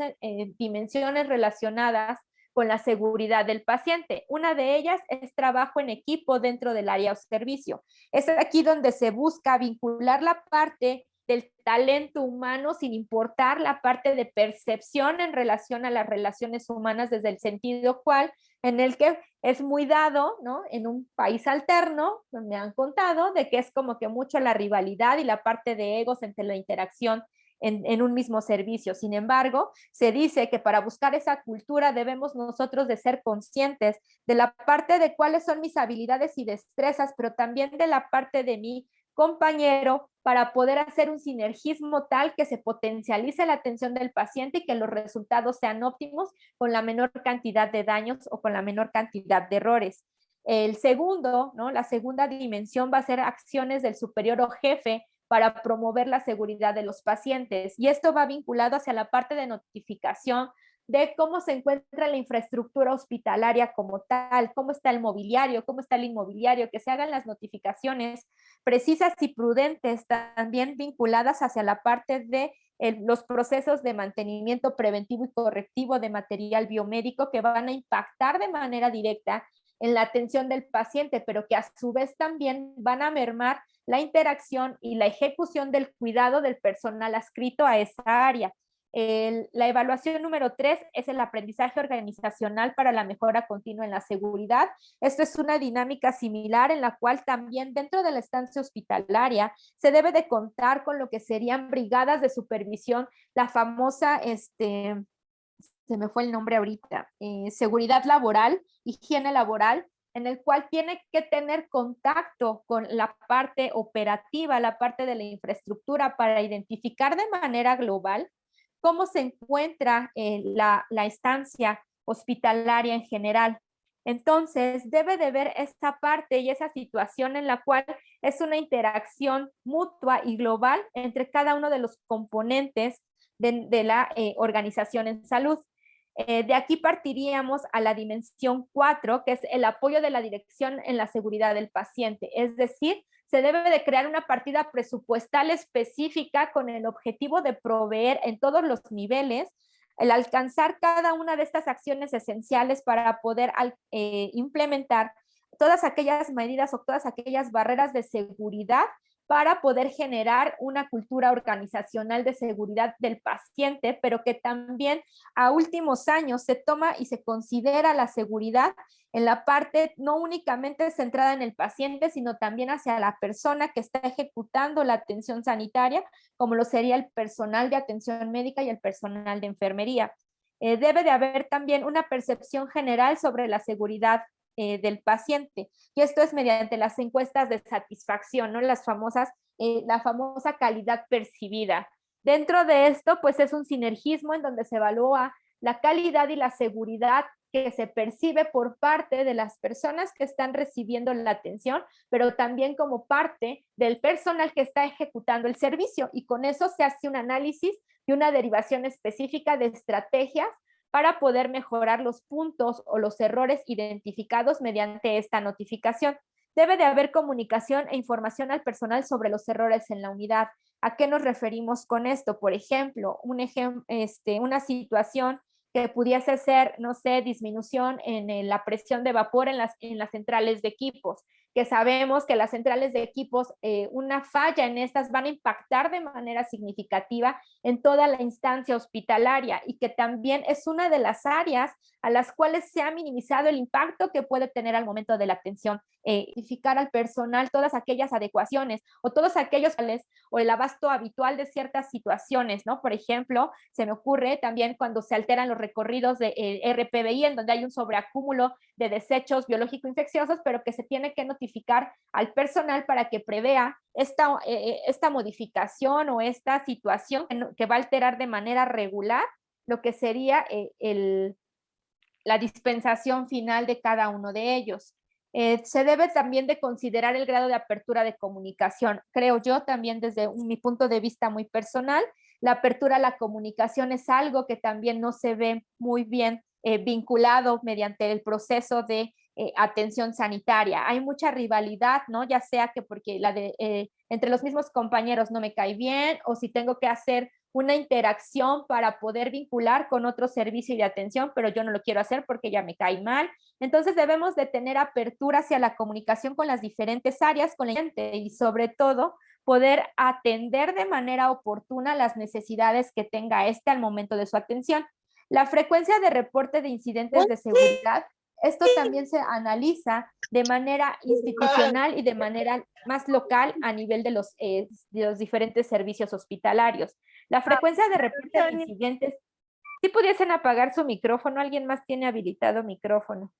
dimensiones relacionadas con la seguridad del paciente. Una de ellas es trabajo en equipo dentro del área o servicio. Es aquí donde se busca vincular la parte del talento humano sin importar la parte de percepción en relación a las relaciones humanas desde el sentido cual en el que es muy dado, ¿no? En un país alterno, me han contado, de que es como que mucho la rivalidad y la parte de egos entre la interacción en un mismo servicio. Sin embargo, se dice que para buscar esa cultura debemos nosotros de ser conscientes de la parte de cuáles son mis habilidades y destrezas, pero también de la parte de mi compañero para poder hacer un sinergismo tal que se potencialice la atención del paciente y que los resultados sean óptimos con la menor cantidad de daños o con la menor cantidad de errores. El segundo, ¿no? La segunda dimensión va a ser acciones del superior o jefe para promover la seguridad de los pacientes. Y esto va vinculado hacia la parte de notificación de cómo se encuentra la infraestructura hospitalaria como tal, cómo está el mobiliario, cómo está el inmobiliario, que se hagan las notificaciones precisas y prudentes, también vinculadas hacia la parte de los procesos de mantenimiento preventivo y correctivo de material biomédico que van a impactar de manera directa en la atención del paciente, pero que a su vez también van a mermar la interacción y la ejecución del cuidado del personal adscrito a esa área. La evaluación número 3 es el aprendizaje organizacional para la mejora continua en la seguridad. Esto es una dinámica similar en la cual también dentro de la estancia hospitalaria se debe de contar con lo que serían brigadas de supervisión, la famosa, se me fue el nombre ahorita, seguridad laboral, higiene laboral, en el cual tiene que tener contacto con la parte operativa, la parte de la infraestructura para identificar de manera global cómo se encuentra la estancia hospitalaria en general. Entonces, debe de ver esta parte y esa situación en la cual es una interacción mutua y global entre cada uno de los componentes de la organización en salud. De aquí partiríamos a la dimensión 4, que es el apoyo de la dirección en la seguridad del paciente. Es decir, se debe de crear una partida presupuestal específica con el objetivo de proveer en todos los niveles el alcanzar cada una de estas acciones esenciales para poder implementar todas aquellas medidas o todas aquellas barreras de seguridad para poder generar una cultura organizacional de seguridad del paciente, pero que también a últimos años se toma y se considera la seguridad en la parte no únicamente centrada en el paciente, sino también hacia la persona que está ejecutando la atención sanitaria, como lo sería el personal de atención médica y el personal de enfermería. Debe de haber también una percepción general sobre la seguridad del paciente. Y esto es mediante las encuestas de satisfacción, ¿no? La famosa calidad percibida. Dentro de esto, pues es un sinergismo en donde se evalúa la calidad y la seguridad que se percibe por parte de las personas que están recibiendo la atención, pero también como parte del personal que está ejecutando el servicio. Y con eso se hace un análisis y una derivación específica de estrategias para poder mejorar los puntos o los errores identificados mediante esta notificación. Debe de haber comunicación e información al personal sobre los errores en la unidad. ¿A qué nos referimos con esto? Por ejemplo, una situación que pudiese ser, no sé, disminución en la presión de vapor en las centrales de equipos. que sabemos que las centrales de equipos, una falla en estas van a impactar de manera significativa en toda la instancia hospitalaria y que también es una de las áreas a las cuales se ha minimizado el impacto que puede tener al momento de la atención, identificar al personal todas aquellas adecuaciones o todos aquellos o el abasto habitual de ciertas situaciones, ¿no? Por ejemplo, se me ocurre también cuando se alteran los recorridos de RPBI, en donde hay un sobreacúmulo de desechos biológico-infecciosos, pero que se tiene que notificar al personal para que prevea esta modificación o esta situación que va a alterar de manera regular lo que sería la dispensación final de cada uno de ellos. Se debe también de considerar el grado de apertura de comunicación. Creo yo también desde mi punto de vista muy personal, la apertura a la comunicación es algo que también no se ve muy bien vinculado mediante el proceso de atención sanitaria. Hay mucha rivalidad, ¿no? Ya sea que porque entre los mismos compañeros no me cae bien o si tengo que hacer una interacción para poder vincular con otro servicio de atención, pero yo no lo quiero hacer porque ya me cae mal. Entonces debemos de tener apertura hacia la comunicación con las diferentes áreas, con la gente y sobre todo poder atender de manera oportuna las necesidades que tenga al momento de su atención. La frecuencia de reporte de incidentes de seguridad, esto también se analiza de manera institucional y de manera más local a nivel de los diferentes servicios hospitalarios. La frecuencia de reporte de incidentes, si pudiesen apagar su micrófono, ¿alguien más tiene habilitado micrófono?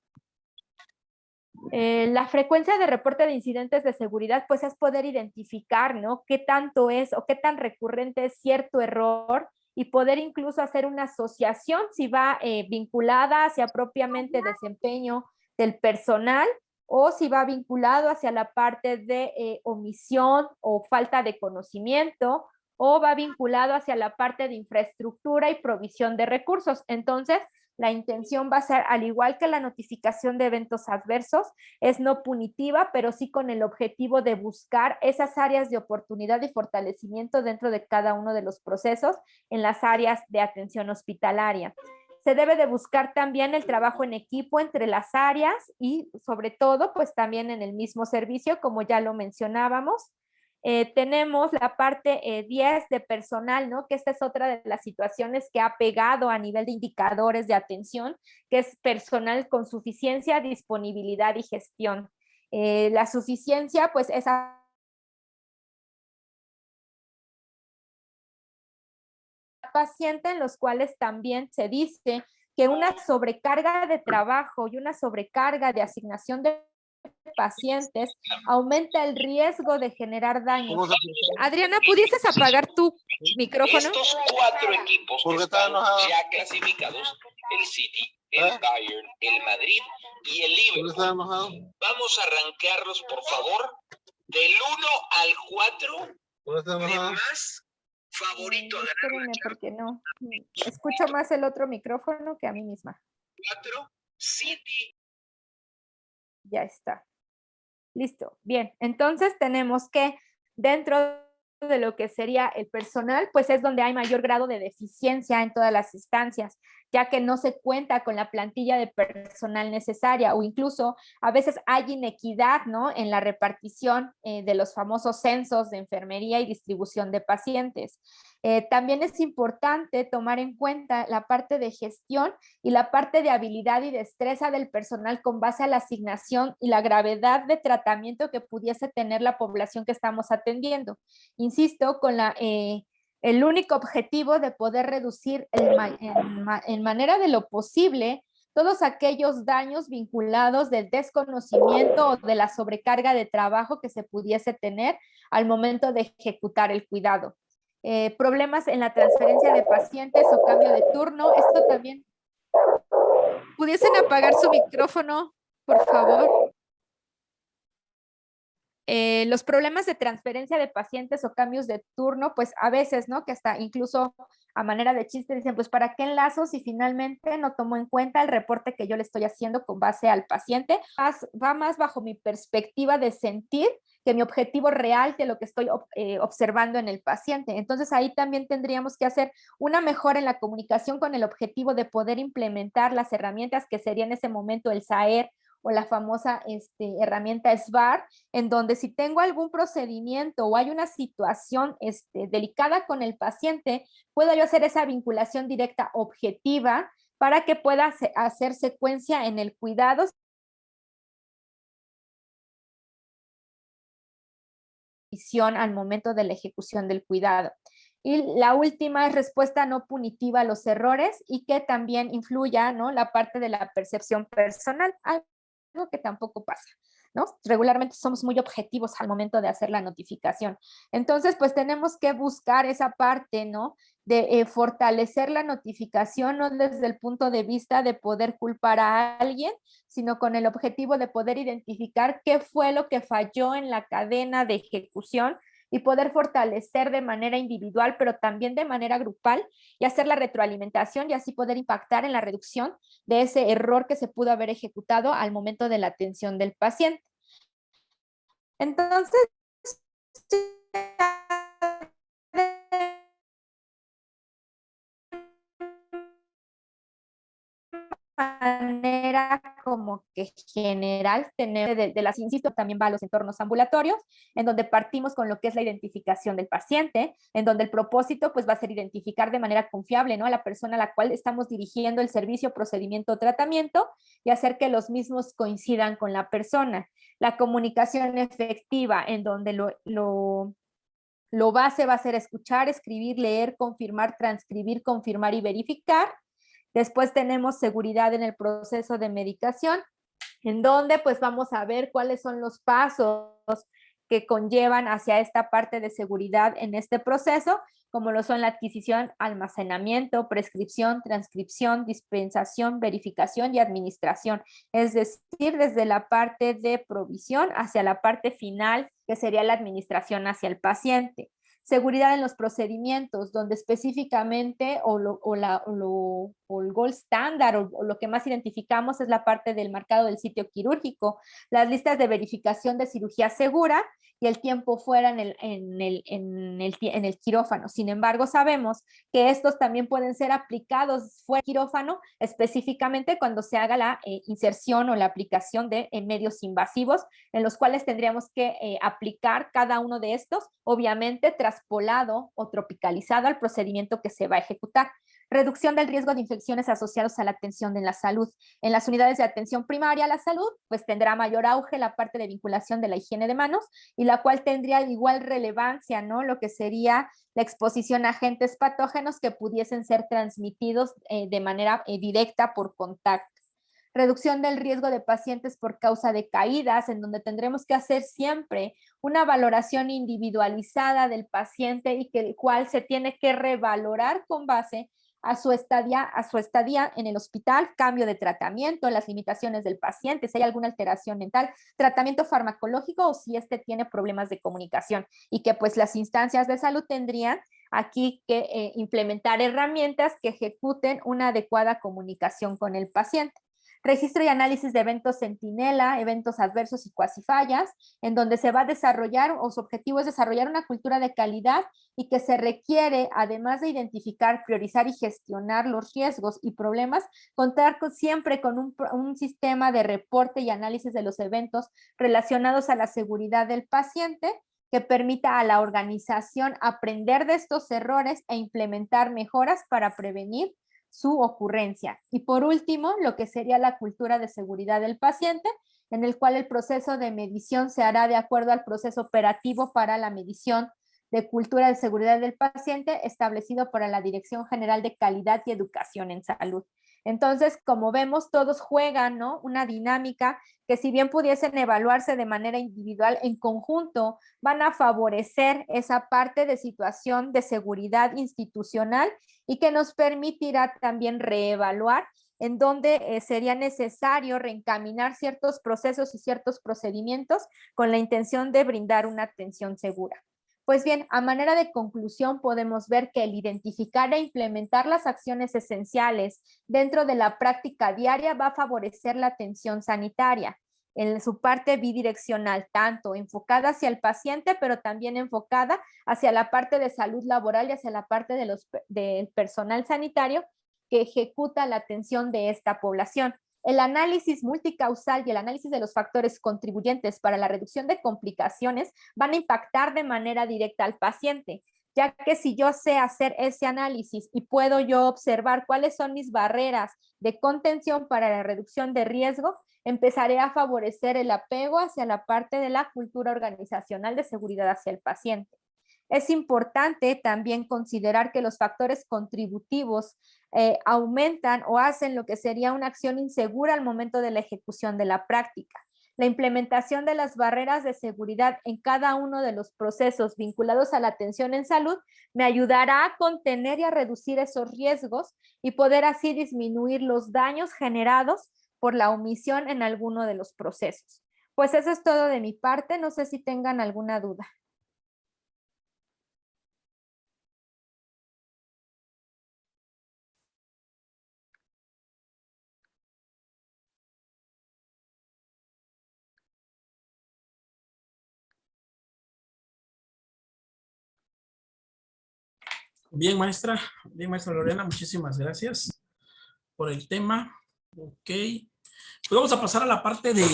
La frecuencia de reporte de incidentes de seguridad, pues es poder identificar, ¿no? Qué tanto es o qué tan recurrente es cierto error y poder incluso hacer una asociación si va vinculada hacia propiamente desempeño del personal o si va vinculado hacia la parte de omisión o falta de conocimiento o va vinculado hacia la parte de infraestructura y provisión de recursos. Entonces, la intención va a ser, al igual que la notificación de eventos adversos, es no punitiva, pero sí con el objetivo de buscar esas áreas de oportunidad y fortalecimiento dentro de cada uno de los procesos en las áreas de atención hospitalaria. Se debe de buscar también el trabajo en equipo entre las áreas y sobre todo, pues también en el mismo servicio, como ya lo mencionábamos. Tenemos la parte 10 de personal, ¿no? Que esta es otra de las situaciones que ha pegado a nivel de indicadores de atención, que es personal con suficiencia, disponibilidad y gestión. La suficiencia, pues, es paciente en los cuales también se dice que una sobrecarga de trabajo y una sobrecarga de asignación de pacientes aumenta el riesgo de generar daños. Adriana, ¿pudieses apagar tu micrófono? Estos 4 equipos están ya clasificados, el City, el Bayern, el Madrid y el Liverpool. Vamos a arrancarlos, por favor, del 1 al 4 de más favorito a ganar. Espérenme, porque no. Escucho más el otro micrófono que a mí misma. 4, City. Ya está. Listo. Bien. Entonces tenemos que dentro de lo que sería el personal, pues es donde hay mayor grado de deficiencia en todas las instancias, ya que no se cuenta con la plantilla de personal necesaria o incluso a veces hay inequidad, ¿no? En la repartición de los famosos censos de enfermería y distribución de pacientes. También es importante tomar en cuenta la parte de gestión y la parte de habilidad y destreza del personal con base a la asignación y la gravedad de tratamiento que pudiese tener la población que estamos atendiendo. Insisto, con el único objetivo de poder reducir en manera de lo posible todos aquellos daños vinculados del desconocimiento o de la sobrecarga de trabajo que se pudiese tener al momento de ejecutar el cuidado. Problemas en la transferencia de pacientes o cambio de turno, esto también. ¿Pudiesen apagar su micrófono, por favor? Los problemas de transferencia de pacientes o cambios de turno, pues a veces, ¿no? Que hasta incluso a manera de chiste dicen, pues ¿para qué enlazo si finalmente no tomo en cuenta el reporte que yo le estoy haciendo con base al paciente? Va más bajo mi perspectiva de sentir que mi objetivo real de lo que estoy observando en el paciente. Entonces ahí también tendríamos que hacer una mejora en la comunicación con el objetivo de poder implementar las herramientas que sería en ese momento el SAER o la famosa herramienta SBAR, en donde si tengo algún procedimiento o hay una situación delicada con el paciente, puedo yo hacer esa vinculación directa objetiva para que pueda hacer secuencia en el cuidado al momento de la ejecución del cuidado. Y la última es respuesta no punitiva a los errores y que también influya, ¿no?, la parte de la percepción personal, algo que tampoco pasa, ¿no? Regularmente somos muy objetivos al momento de hacer la notificación. Entonces, pues tenemos que buscar esa parte, ¿no?, de fortalecer la notificación, no desde el punto de vista de poder culpar a alguien, sino con el objetivo de poder identificar qué fue lo que falló en la cadena de ejecución y poder fortalecer de manera individual, pero también de manera grupal, y hacer la retroalimentación y así poder impactar en la reducción de ese error que se pudo haber ejecutado al momento de la atención del paciente. Entonces, manera como que general tenemos de las, insisto, también va a los entornos ambulatorios, en donde partimos con lo que es la identificación del paciente, en donde el propósito pues va a ser identificar de manera confiable, ¿no?, a la persona a la cual estamos dirigiendo el servicio, procedimiento o tratamiento y hacer que los mismos coincidan con la persona. La comunicación efectiva, en donde lo base va a ser escuchar, escribir, leer, confirmar, transcribir, confirmar y verificar. Después tenemos seguridad en el proceso de medicación, en donde pues vamos a ver cuáles son los pasos que conllevan hacia esta parte de seguridad en este proceso, como lo son la adquisición, almacenamiento, prescripción, transcripción, dispensación, verificación y administración. Es decir, desde la parte de provisión hacia la parte final, que sería la administración hacia el paciente. Seguridad en los procedimientos, donde específicamente el gold standard o lo que más identificamos es la parte del marcado del sitio quirúrgico, las listas de verificación de cirugía segura y el tiempo fuera en el quirófano. Sin embargo, sabemos que estos también pueden ser aplicados fuera del quirófano, específicamente cuando se haga la inserción o la aplicación de medios invasivos, en los cuales tendríamos que aplicar cada uno de estos, obviamente traspolado o tropicalizado al procedimiento que se va a ejecutar. Reducción del riesgo de infecciones asociados a la atención en la salud. En las unidades de atención primaria a la salud, pues tendrá mayor auge la parte de vinculación de la higiene de manos y la cual tendría igual relevancia, ¿no?, lo que sería la exposición a agentes patógenos que pudiesen ser transmitidos de manera directa por contacto. Reducción del riesgo de pacientes por causa de caídas, en donde tendremos que hacer siempre una valoración individualizada del paciente y que el cual se tiene que revalorar con base a su estadía en el hospital, cambio de tratamiento, las limitaciones del paciente, si hay alguna alteración mental, tratamiento farmacológico o si tiene problemas de comunicación, y que pues las instancias de salud tendrían aquí que implementar herramientas que ejecuten una adecuada comunicación con el paciente. Registro y análisis de eventos centinela, eventos adversos y cuasifallas, en donde se va a desarrollar, o su objetivo es desarrollar una cultura de calidad y que se requiere, además de identificar, priorizar y gestionar los riesgos y problemas, contar siempre con un sistema de reporte y análisis de los eventos relacionados a la seguridad del paciente, que permita a la organización aprender de estos errores e implementar mejoras para prevenir su ocurrencia. Y por último, lo que sería la cultura de seguridad del paciente, en el cual el proceso de medición se hará de acuerdo al proceso operativo para la medición de cultura de seguridad del paciente establecido por la Dirección General de Calidad y Educación en Salud. Entonces, como vemos, todos juegan, ¿no?, una dinámica que, si bien pudiesen evaluarse de manera individual, en conjunto van a favorecer esa parte de situación de seguridad institucional y que nos permitirá también reevaluar en donde sería necesario reencaminar ciertos procesos y ciertos procedimientos con la intención de brindar una atención segura. Pues bien, a manera de conclusión podemos ver que el identificar e implementar las acciones esenciales dentro de la práctica diaria va a favorecer la atención sanitaria en su parte bidireccional, tanto enfocada hacia el paciente, pero también enfocada hacia la parte de salud laboral y hacia la parte del personal sanitario que ejecuta la atención de esta población. El análisis multicausal y el análisis de los factores contribuyentes para la reducción de complicaciones van a impactar de manera directa al paciente, ya que si yo sé hacer ese análisis y puedo yo observar cuáles son mis barreras de contención para la reducción de riesgo, empezaré a favorecer el apego hacia la parte de la cultura organizacional de seguridad hacia el paciente. Es importante también considerar que los factores contributivos aumentan o hacen lo que sería una acción insegura al momento de la ejecución de la práctica. La implementación de las barreras de seguridad en cada uno de los procesos vinculados a la atención en salud me ayudará a contener y a reducir esos riesgos y poder así disminuir los daños generados por la omisión en alguno de los procesos. Pues eso es todo de mi parte, no sé si tengan alguna duda. Bien, maestra Lorena, muchísimas gracias por el tema. Ok. Pues vamos a pasar a la parte de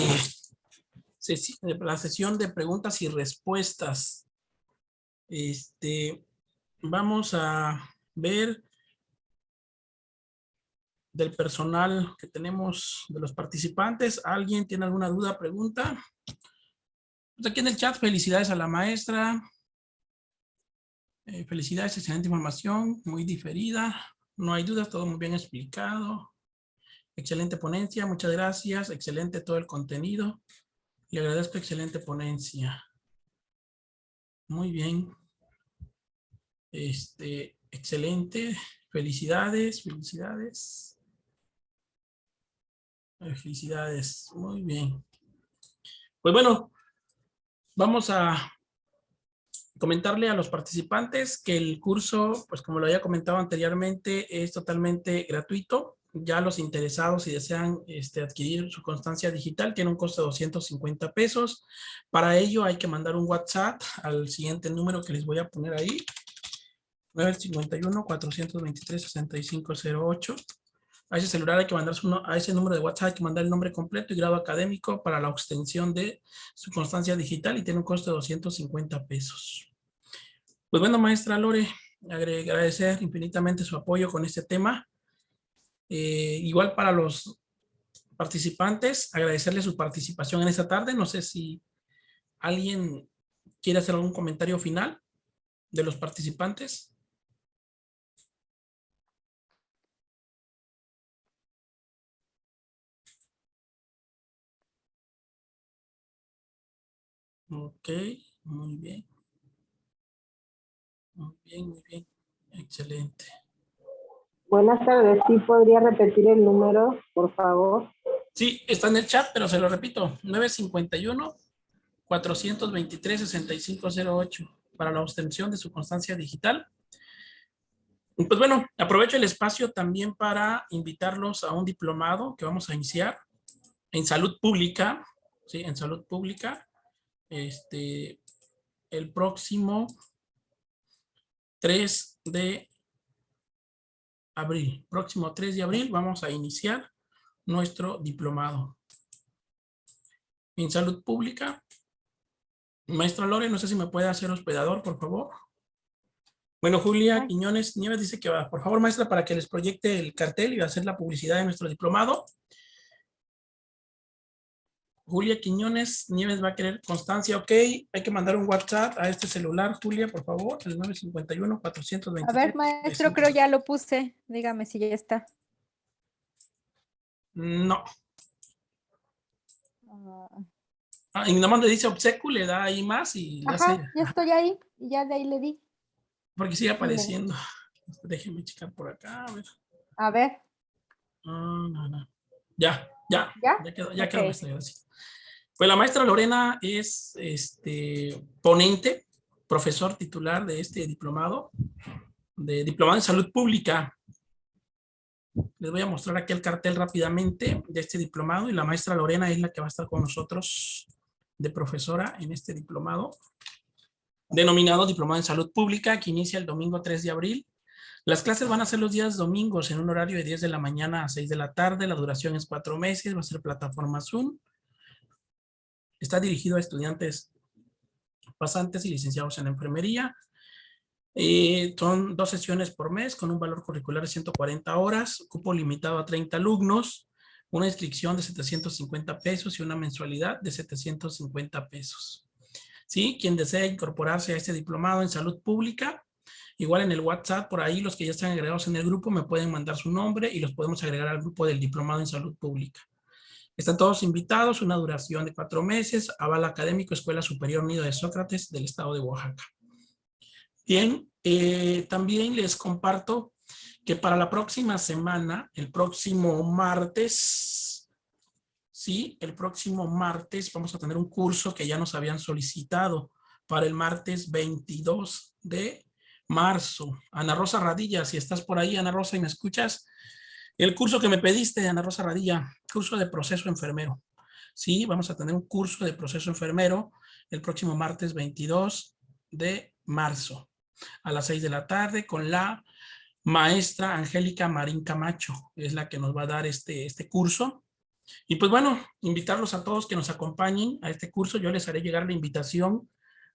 la sesión de preguntas y respuestas. Vamos a ver del personal que tenemos, de los participantes. ¿Alguien tiene alguna duda, pregunta? Pues aquí en el chat, felicidades a la maestra. Felicidades, excelente información, muy diferida. No hay dudas, todo muy bien explicado. Excelente ponencia, muchas gracias. Excelente todo el contenido. Le agradezco, excelente ponencia. Muy bien. Excelente. Felicidades, felicidades. Felicidades, muy bien. Pues bueno, vamos a comentarle a los participantes que el curso, pues como lo había comentado anteriormente, es totalmente gratuito. Ya los interesados, si desean adquirir su constancia digital, tiene un costo de 250 pesos. Para ello hay que mandar un WhatsApp al siguiente número que les voy a poner ahí. 951-423-6508. A ese celular hay que mandar a ese número de WhatsApp hay que mandar el nombre completo y grado académico para la obtención de su constancia digital y tiene un costo de 250 pesos. Pues bueno, maestra Lore, agradecer infinitamente su apoyo con este tema. Igual para los participantes, agradecerle su participación en esta tarde. No sé si alguien quiere hacer algún comentario final de los participantes. Ok, muy bien. Muy bien, muy bien. Excelente. Buenas tardes, ¿sí podría repetir el número, por favor? Sí, está en el chat, pero se lo repito. 951-423-6508 para la obtención de su constancia digital. Pues bueno, aprovecho el espacio también para invitarlos a un diplomado que vamos a iniciar en salud pública, ¿sí? En salud pública, el próximo 3 de abril. Próximo 3 de abril vamos a iniciar nuestro diplomado en salud pública. Maestra Lore, no sé si me puede hacer hospedador, por favor. Bueno, Julia Quiñones Nieves dice que va, por favor, maestra, para que les proyecte el cartel y hacer la publicidad de nuestro diplomado. Julia Quiñones Nieves va a querer constancia, ok. Hay que mandar un WhatsApp a este celular, Julia, por favor, el 951-423. A ver, maestro, creo ya lo puse. Dígame si ya está. No. Y nada más le dice obsequio, le da ahí más y... Ajá, ya estoy ahí y ya de ahí le di. Porque sigue apareciendo. Déjenme checar por acá, a ver. A ver. No. Ya quedó, okay. Maestra, gracias. Pues la maestra Lorena es ponente, profesor titular de este diplomado en salud pública. Les voy a mostrar aquí el cartel rápidamente de este diplomado y la maestra Lorena es la que va a estar con nosotros de profesora en este diplomado, denominado Diplomado en Salud Pública, que inicia el domingo 3 de abril. Las clases van a ser los días domingos en un horario de 10 de la mañana a 6 de la tarde. La duración es 4 meses. Va a ser plataforma Zoom. Está dirigido a estudiantes pasantes y licenciados en enfermería. Son 2 sesiones por mes con un valor curricular de 140 horas, cupo limitado a 30 alumnos, una inscripción de 750 pesos y una mensualidad de 750 pesos. ¿Sí? Quien desea incorporarse a este diplomado en salud pública, igual en el WhatsApp, por ahí los que ya están agregados en el grupo me pueden mandar su nombre y los podemos agregar al grupo del diplomado en salud pública. Están todos invitados, una duración de 4 meses, aval académico, Escuela Superior Nido de Sócrates del estado de Oaxaca. Bien, también les comparto que para la próxima semana, el próximo martes, sí, el próximo martes vamos a tener un curso que ya nos habían solicitado para el martes 22 de marzo. Ana Rosa Radilla, si estás por ahí, Ana Rosa, y me escuchas, el curso que me pediste, Ana Rosa Radilla, curso de proceso enfermero. Sí, vamos a tener un curso de proceso enfermero el próximo martes 22 de marzo a las 6 de la tarde con la maestra Angélica Marín Camacho, es la que nos va a dar este curso. Y pues bueno, invitarlos a todos que nos acompañen a este curso. Yo les haré llegar la invitación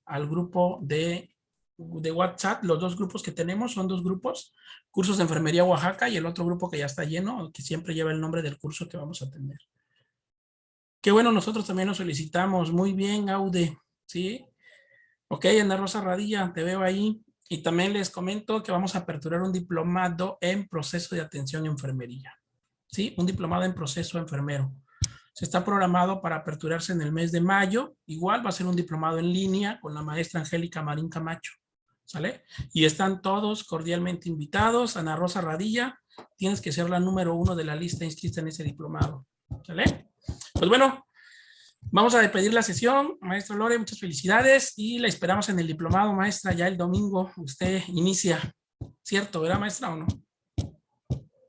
al grupo de WhatsApp. Los 2 grupos que tenemos son 2 grupos, cursos de enfermería Oaxaca y el otro grupo que ya está lleno, que siempre lleva el nombre del curso que vamos a tener. Qué bueno, nosotros también lo solicitamos. Muy bien, Aude, ¿sí? Ok, Ana Rosa Radilla, te veo ahí. Y también les comento que vamos a aperturar un diplomado en proceso de atención enfermería. ¿Sí? Un diplomado en proceso enfermero. Se está programado para aperturarse en el mes de mayo. Igual va a ser un diplomado en línea con la maestra Angélica Marín Camacho. ¿Sale? Y están todos cordialmente invitados. Ana Rosa Radilla, tienes que ser la número 1 de la lista inscrita en ese diplomado. ¿Sale? Pues bueno, vamos a despedir la sesión. Maestra Lore, muchas felicidades y la esperamos en el diplomado, maestra, ya el domingo. Usted inicia. ¿Cierto, verdad, maestra, o no?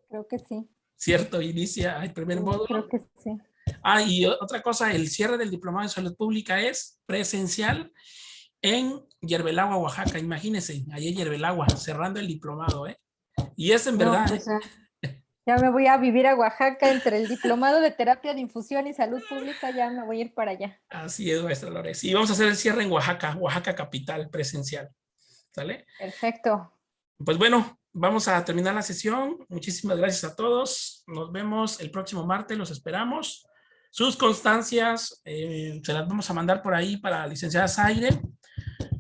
Creo que sí. ¿Cierto? Inicia el primer módulo. Creo que sí. Ah, y otra cosa, el cierre del diplomado de salud pública es presencial en Yerbelagua, Oaxaca. Imagínense, ahí en Yerbelagua, cerrando el diplomado, ¿eh? Y es en verdad, pues ya me voy a vivir a Oaxaca entre el diplomado de terapia de infusión y salud pública, ya me voy a ir para allá. Así es, maestra Lore. Sí, vamos a hacer el cierre en Oaxaca, Oaxaca capital, presencial. ¿Sale? Perfecto. Pues bueno, vamos a terminar la sesión. Muchísimas gracias a todos. Nos vemos el próximo martes, los esperamos. Sus constancias se las vamos a mandar por ahí para la licenciada Zaire.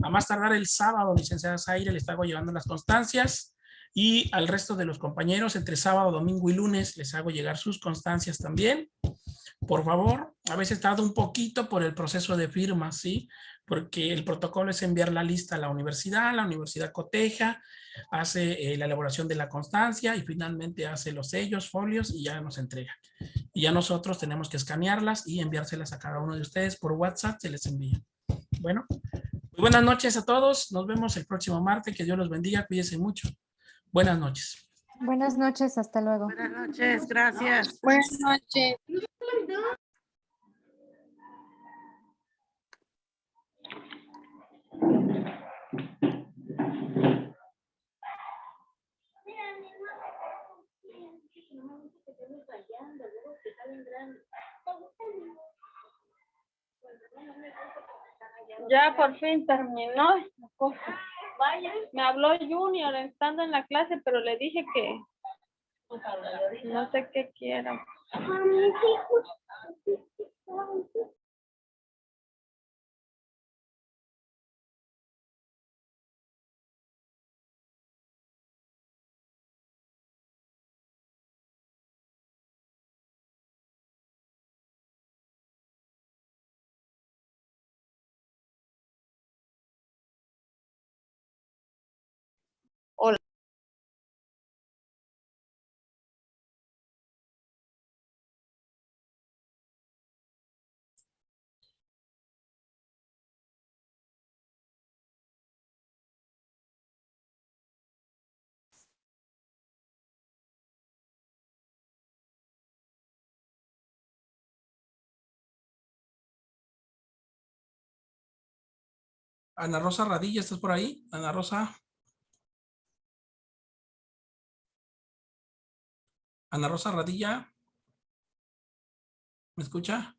A más tardar el sábado, licenciada Zaire, les hago llevando las constancias. Y al resto de los compañeros, entre sábado, domingo y lunes, les hago llegar sus constancias también. Por favor, a veces tarda un poquito por el proceso de firma, ¿sí? Porque el protocolo es enviar la lista a la universidad coteja, hace la elaboración de la constancia y finalmente hace los sellos, folios y ya nos entrega. Y ya nosotros tenemos que escanearlas y enviárselas a cada uno de ustedes por WhatsApp, se les envía. Bueno, muy buenas noches a todos. Nos vemos el próximo martes. Que Dios los bendiga. Cuídense mucho. Buenas noches. Buenas noches, hasta luego. Buenas noches, gracias. Buenas noches. Ya por fin terminó esta cosa. Me habló Junior estando en la clase, pero le dije que no sé qué quiera. Ana Rosa Radilla, ¿estás por ahí? Ana Rosa. Ana Rosa Radilla. ¿Me escucha?